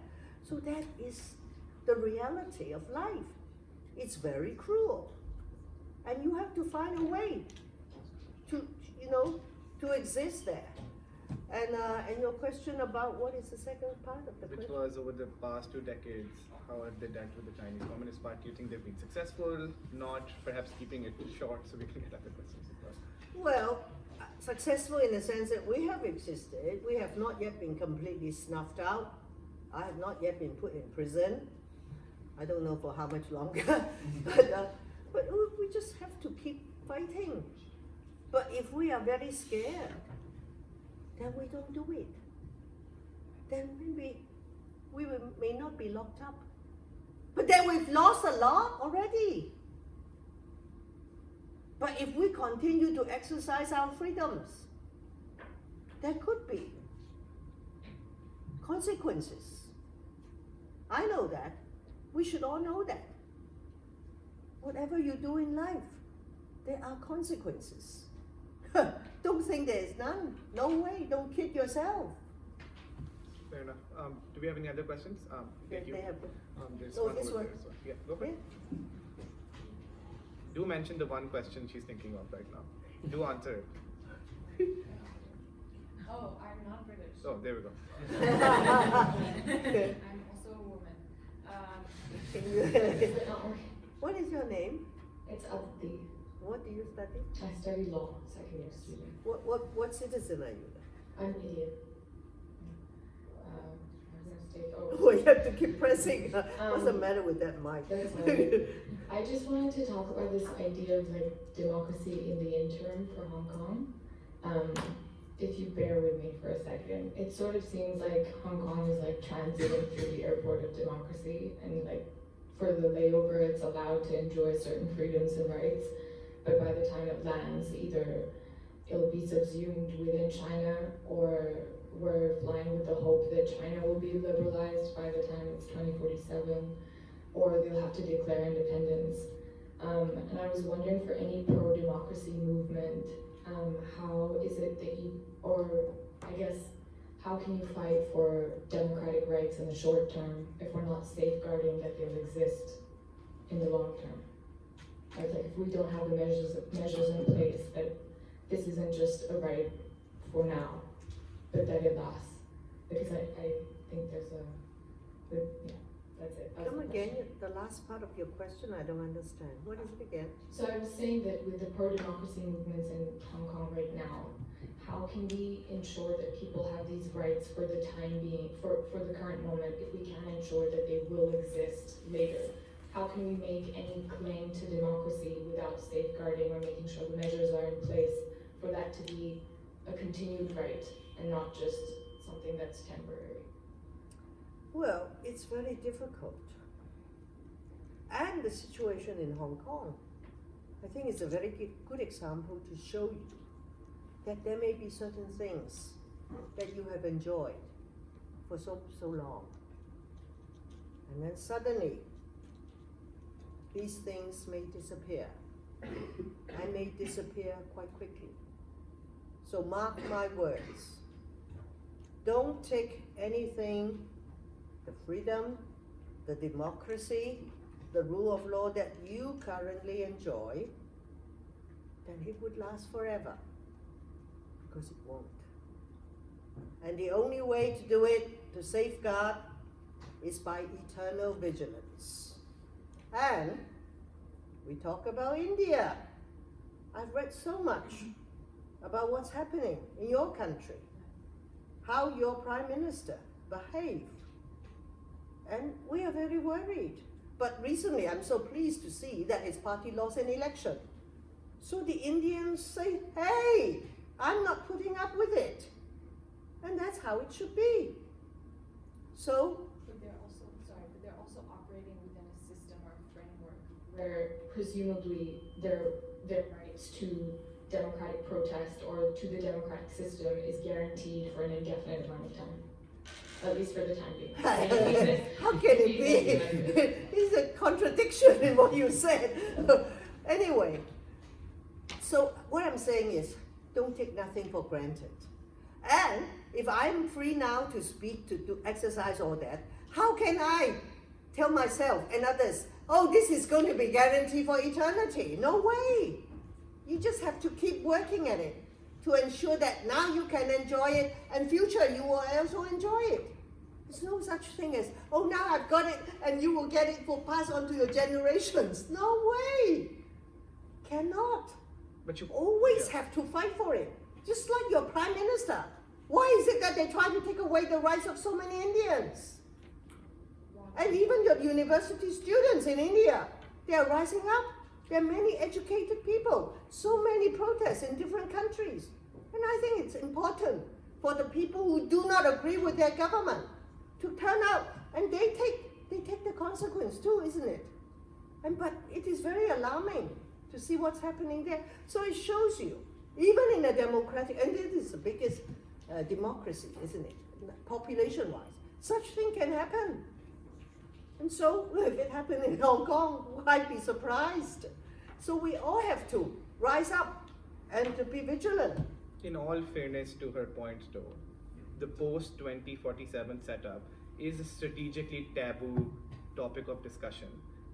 So that is the reality of life. It's very cruel. And you have to find a way to, to exist there. And your question about what is the second part of the Which question? was over the past 2 decades, how have they dealt with the Chinese Communist Party? Do you think they've been successful? Not, perhaps keeping it short so we can get other questions as well. Well, successful in the sense that we have existed. We have not yet been completely snuffed out. I have not yet been put in prison. I don't know for how much longer. but we just have to keep fighting. But if we are very scared, then we don't do it. Then maybe we may not be locked up. But then we've lost a lot already. But if we continue to exercise our freedoms, there could be consequences. I know that. We should all know that. Whatever you do in life, there are consequences. Don't think there is none. No way. Don't kid yourself. Fair enough. Do we have any other questions? Thank you. They have, There's oh, one this over one. there as well. Yeah, go for it. Yeah. Do mention the one question she's thinking of right now. Do answer it. Oh, I'm not British. Oh, there we go. I'm also a woman. What is your name? It's Aditi. What do you study? I study law, second year student. What citizen are you? I'm Indian. I was gonna state, Oh, you have to keep pressing. What's the matter with that mic? That's fine. I just wanted to talk about this idea of like democracy in the interim for Hong Kong. If you bear with me for a second, it sort of seems like Hong Kong is like transiting through the airport of democracy, and like for the layover, it's allowed to enjoy certain freedoms and rights. But by the time it lands, either it'll be subsumed within China, or we're flying with the hope that China will be liberalized by the time it's 2047, or they'll have to declare independence. And I was wondering, for any pro-democracy movement, how is it that you, or I guess, how can you fight for democratic rights in the short term if we're not safeguarding that they'll exist in the long term? Like if we don't have the measures in place, that this isn't just a right for now, but that it lasts. Because I think there's yeah, that's it. That's Come my again, question. the last part of your question I don't understand. What is it again? So I was saying that with the pro-democracy movements in Hong Kong right now, how can we ensure that people have these rights for the time being, for the current moment, if we can ensure that they will exist later? How can we make any claim to democracy without safeguarding or making sure the measures are in place for that to be a continued right and not just something that's temporary? Well, it's very difficult. And the situation in Hong Kong, I think it's a very good example to show you that there may be certain things that you have enjoyed for so long. And then suddenly, these things may disappear, and may disappear quite quickly. So mark my words. Don't take anything, the freedom, the democracy, the rule of law that you currently enjoy, then it would last forever. Because it won't. And the only way to do it, to safeguard, is by eternal vigilance. And we talk about India. I've read so much about what's happening in your country, how your Prime Minister behaved. And we are very worried. But recently, I'm so pleased to see that his party lost an election. So the Indians say, hey, I'm not putting up with it. And that's how it should be. So, But they're also operating within a system or framework where presumably their rights to democratic protest or to the democratic system is guaranteed for an indefinite amount of time. At least for the time being. How can it be? It's a contradiction in what you said. Anyway, so what I'm saying is, don't take nothing for granted. And if I'm free now to speak, to exercise all that, how can I tell myself and others, oh, this is going to be guaranteed for eternity? No way. You just have to keep working at it to ensure that now you can enjoy it and future you will also enjoy it. There's no such thing as, oh, now I've got it and you will get it for pass on to your generations. No way. Cannot. But you always have to fight for it. Just like your prime minister. Why is it that they try to take away the rights of so many Indians? And even your university students in India, they are rising up. There are many educated people, so many protests in different countries. And I think it's important for the people who do not agree with their government to turn out, and they take the consequence too, isn't it? But it is very alarming to see what's happening there. So it shows you, even in a democratic, and it is the biggest democracy, isn't it? Population-wise, such thing can happen. And so if it happened in Hong Kong, why be surprised? So we all have to rise up and to be vigilant. In all fairness to her point though, the post-2047 setup is a strategically taboo topic of discussion.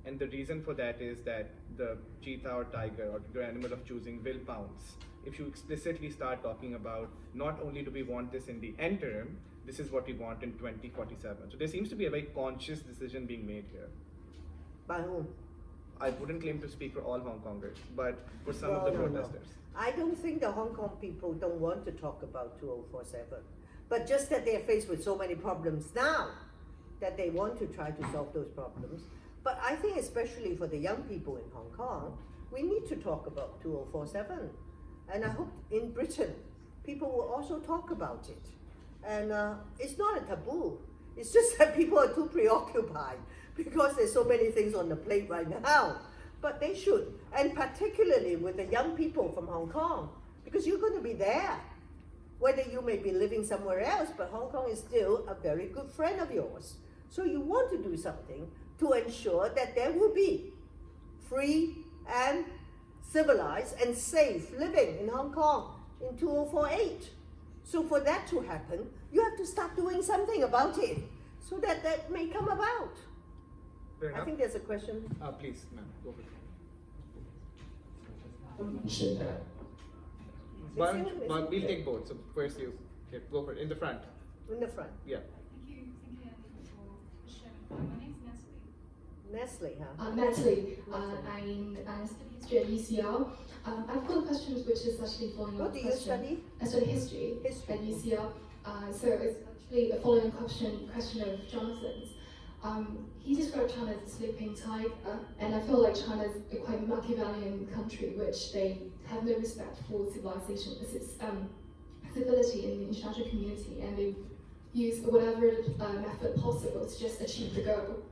And the reason for that is that the cheetah or tiger or your animal of choosing will pounce. If you explicitly start talking about not only do we want this in the interim, this is what we want in 2047. So there seems to be a very conscious decision being made here. By whom? I wouldn't claim to speak for all Hong Kongers, but for some of the protesters. I don't think the Hong Kong people don't want to talk about 2047, but just that they are faced with so many problems now that they want to try to solve those problems. But I think especially for the young people in Hong Kong, we need to talk about 2047. And I hope in Britain, people will also talk about it. And it's not a taboo. It's just that people are too preoccupied because there's so many things on the plate right now. But they should, and particularly with the young people from Hong Kong, because you're going to be there. Whether you may be living somewhere else, but Hong Kong is still a very good friend of yours. So you want to do something to ensure that there will be free and civilized and safe living in Hong Kong in 2048. So for that to happen, you have to start doing something about it so that that may come about. I think there's a question. Please, ma'am, go for it. Mention that. But we'll take both. So first you go for it. In the front. In the front. Yeah. Thank you, Andy, for sharing. My name's Natalie. Natalie, huh? Natalie, I study history at UCL. I've got a question which is actually following What up do a you question. study? I study history at UCL. So it's actually a following question of Jonathan's. He described China as a sleeping tiger, and I feel like China is a quite Machiavellian country, which they have no respect for civilization, civility in the international community, and they use whatever method possible to just achieve the goal,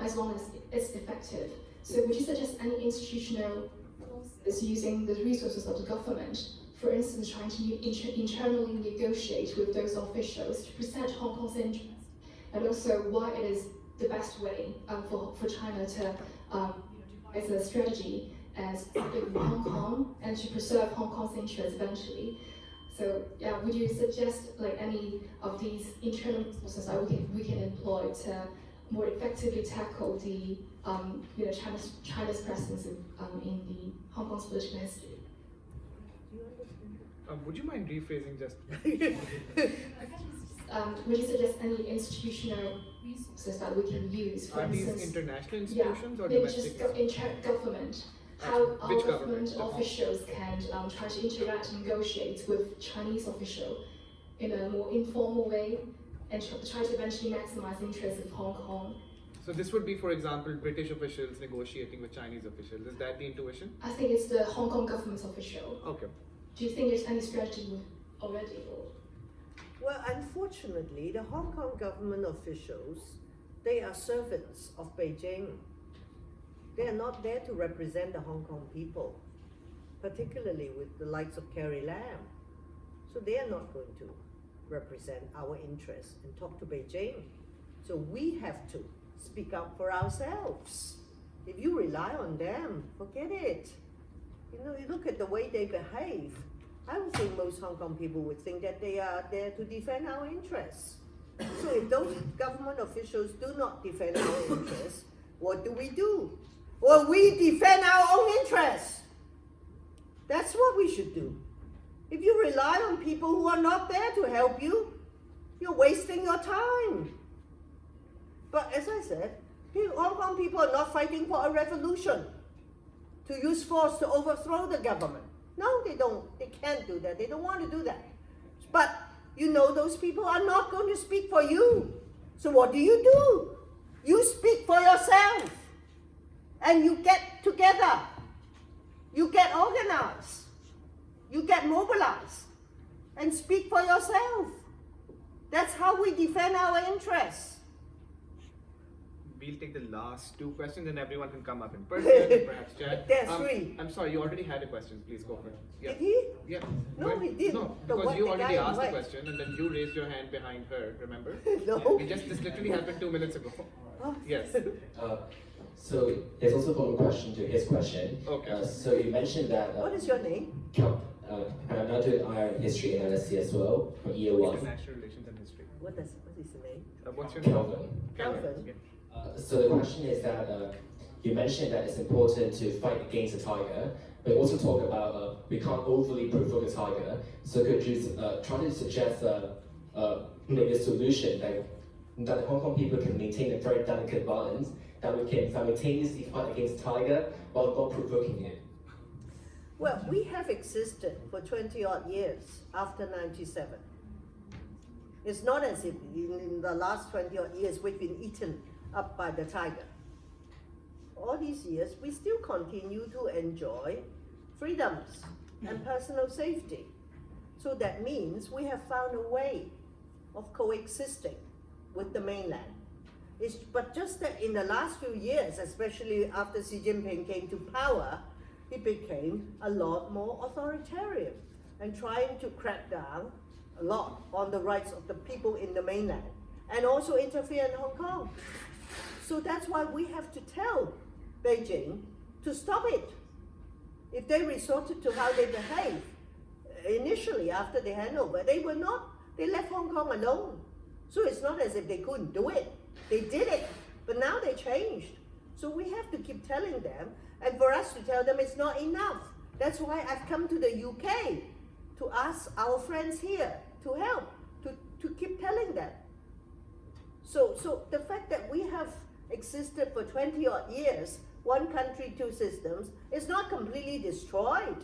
as long as it's effective. So would you suggest any institutional forces using the resources of the government, for instance, trying to internally negotiate with those officials to present Hong Kong's interests, and also why it is the best way for China to devise a strategy as Hong Kong and to preserve Hong Kong's interests eventually. So yeah, would you suggest like any of these internal resources that we can employ to more effectively tackle the China's presence in the Hong Kong's political history? Would you mind rephrasing just? Would you suggest any institutional resources that we can use? For Are instance, these international institutions or maybe domestic? just government. How our Which government government? officials can try to interact and negotiate with Chinese officials in a more informal way and try to eventually maximize the interests of Hong Kong. So this would be, for example, British officials negotiating with Chinese officials. Is that the intuition? I think it's the Hong Kong government's official. Okay. Do you think there's any strategy already? Or? Well, unfortunately, the Hong Kong government officials, they are servants of Beijing. They are not there to represent the Hong Kong people. particularly with the likes of Carrie Lam. So they are not going to represent our interests and talk to Beijing. So we have to speak up for ourselves. If you rely on them, forget it. You know, you look at the way they behave. I would think most Hong Kong people would think that they are there to defend our interests. So if those government officials do not defend our interests, what do? Well, we defend our own interests. That's what we should do. If you rely on people who are not there to help you, you're wasting your time. But as I said, Hong Kong people are not fighting for a revolution to use force to overthrow the government. No, they don't. They can't do that. They don't want to do that. But you know those people are not going to speak for you. So what do? You speak for yourself. And you get together. You get organized. You get mobilized. And speak for yourself. That's how we defend our interests. We'll take the last two questions and everyone can come up in person, perhaps chat. There's three. I'm sorry, you already had a question. Please go for it. Yeah. Did he? Yeah. No, Well, he didn't. No, The because one- you the already guy in asked the white. question and then you raised your hand behind her, remember? No. It just literally happened 2 minutes ago. Oh. Yes. So there's also a follow-up question to his question. Okay. So you mentioned that. What is your name? And I'm now doing IR in history and LSE as well from year one. International relations and history. What is the name? What's your name? Kelvin. Kelvin. Yeah. So the question is that you mentioned that it's important to fight against the tiger, but also talk about we can't overly provoke the tiger. So could you try to suggest maybe a solution that Hong Kong people can maintain a very delicate balance, that we can simultaneously fight against the tiger while not provoking it? Well, we have existed for 20 odd years after 97. It's not as if in the last 20 odd years we've been eaten up by the tiger. All these years, we still continue to enjoy freedoms and personal safety. So that means we have found a way of coexisting with the mainland. But just that in the last few years, especially after Xi Jinping came to power, he became a lot more authoritarian and trying to crack down a lot on the rights of the people in the mainland and also interfere in Hong Kong. So that's why we have to tell Beijing to stop it. If they resorted to how they behave initially after the handover, they left Hong Kong alone. So it's not as if they couldn't do it. They did it, but now they changed. So we have to keep telling them, and for us to tell them it's not enough. That's why I've come to the UK to ask our friends here to help, to keep telling them. So the fact that we have existed for 20 odd years, one country, two systems, is not completely destroyed.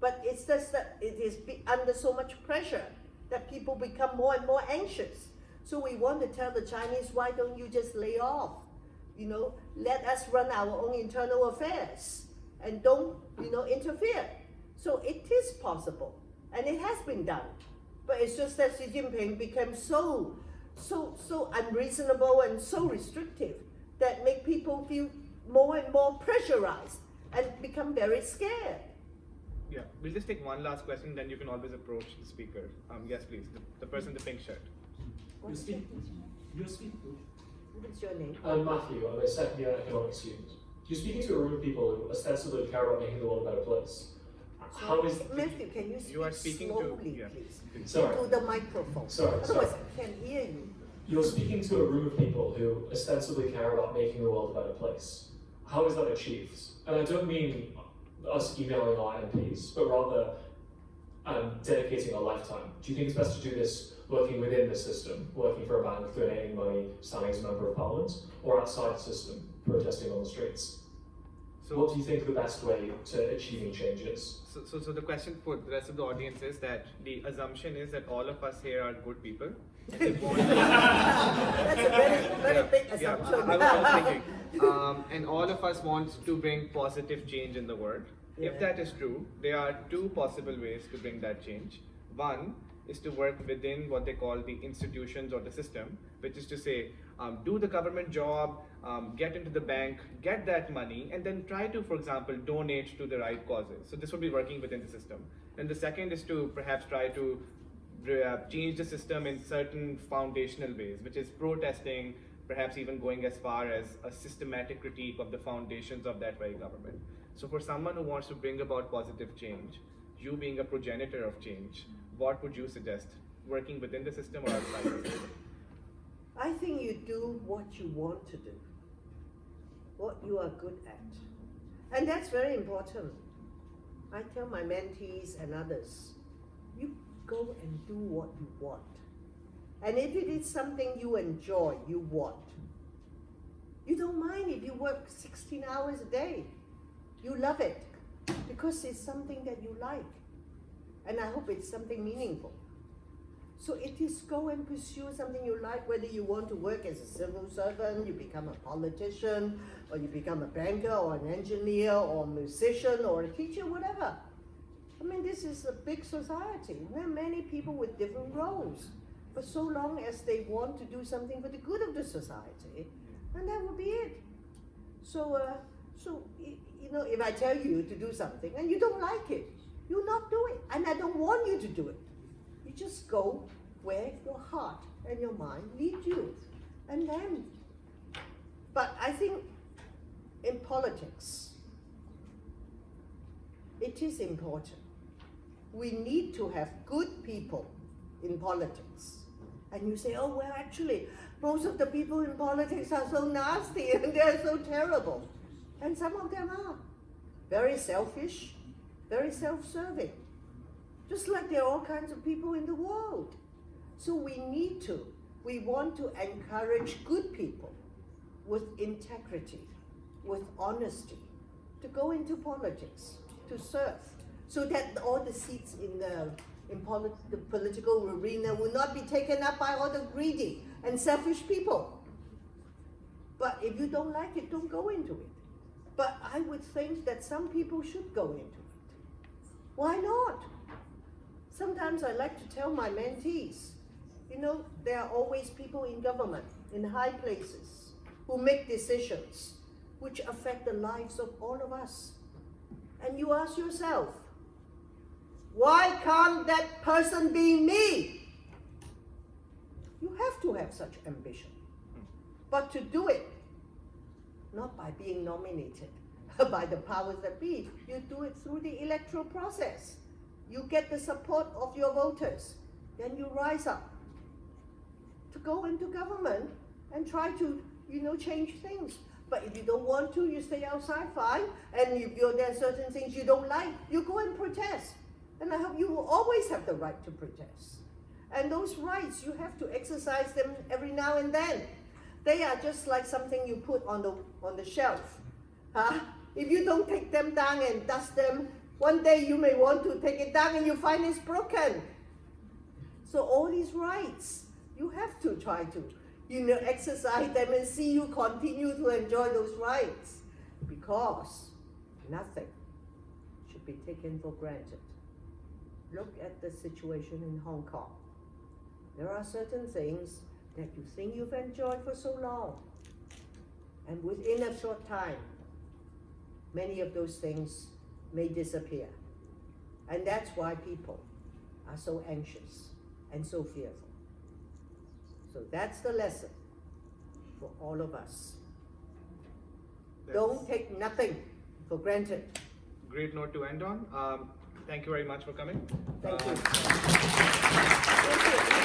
But it's just that it is under so much pressure that people become more and more anxious. So we want to tell the Chinese, why don't you just lay off? Let us run our own internal affairs and don't, interfere. So it is possible, and it has been done. But it's just that Xi Jinping became so unreasonable and so restrictive that make people feel more and more pressurized and become very scared. Yeah, we'll just take one last question, then you can always approach the speaker. Yes, please, the person in the pink shirt. You speak. What's your name? I'm Matthew. I'm a second-year economics student. You're speaking to a room of people who ostensibly care about making the world a better place. How is Matthew, can you speak You are speaking to- slowly, yeah. please? Sorry. To the microphone. Sorry. Otherwise, I can't hear you. You're speaking to a room of people who ostensibly care about making the world a better place. How is that achieved? And I don't mean us emailing our MPs, but rather dedicating a lifetime. Do you think it's best to do this working within the system, working for a bank, donating money, standing as a member of parliament, or outside the system, protesting on the streets? What do you think the best way to achieving change is? So the question for the rest of the audience is that the assumption is that all of us here are good people. They want- That's a very big assumption. I was thinking. And all of us want to bring positive change in the world. Yeah. If that is true, there are two possible ways to bring that change. One is to work within what they call the institutions or the system, which is to say, do the government job, get into the bank, get that money, and then try to, for example, donate to the right causes. So this would be working within the system. And the second is to perhaps try to change the system in certain foundational ways, which is protesting, perhaps even going as far as a systematic critique of the foundations of that very government. So for someone who wants to bring about positive change, you being a progenitor of change, what would you suggest? Working within the system or outside the system? I think you do what you want to do, what you are good at. And that's very important. I tell my mentees and others, you go and do what you want. And if it is something you enjoy, you want, you don't mind if you work 16 hours a day. You love it because it's something that you like. And I hope it's something meaningful. So it is go and pursue something you like, whether you want to work as a civil servant, you become a politician, or you become a banker, or an engineer, or a musician, or a teacher, whatever. I mean, this is a big society. There are many people with different roles. But so long as they want to do something for the good of the society, and that will be it. So, you know, if I tell you to do something and you don't like it, you not do it. And I don't want you to do it. You just go where your heart and your mind lead you. And then, but I think in politics, it is important. We need to have good people in politics. And you say, oh, well, actually, most of the people in politics are so nasty and they're so terrible. And some of them are very selfish, very self-serving. Just like there are all kinds of people in the world. So we want to encourage good people with integrity, with honesty, to go into politics, to serve, so that all the seats in the political arena will not be taken up by all the greedy and selfish people. But if you don't like it, don't go into it. But I would think that some people should go into it. Why not? Sometimes I like to tell my mentees, you know, there are always people in government, in high places, who make decisions which affect the lives of all of us. And you ask yourself, why can't that person be me? You have to have such ambition. But to do it, not by being nominated by the powers that be, you do it through the electoral process. You get the support of your voters, then you rise up to go into government and try to, you know, change things. But if you don't want to, you stay outside, fine. And if there are certain things you don't like, you go and protest. And I hope you will always have the right to protest. And those rights, you have to exercise them every now and then. They are just like something you put on the shelf. Huh? If you don't take them down and dust them, one day you may want to take it down and you find it's broken. So all these rights, you have to try to, you know, exercise them and see you continue to enjoy those rights. Because nothing should be taken for granted. Look at the situation in Hong Kong. There are certain things that you think you've enjoyed for so long. And within a short time, many of those things may disappear. And that's why people are so anxious and so fearful. So that's the lesson for all of us. Don't take nothing for granted. Great note to end on. Thank you very much for coming. Thank you. Thank you.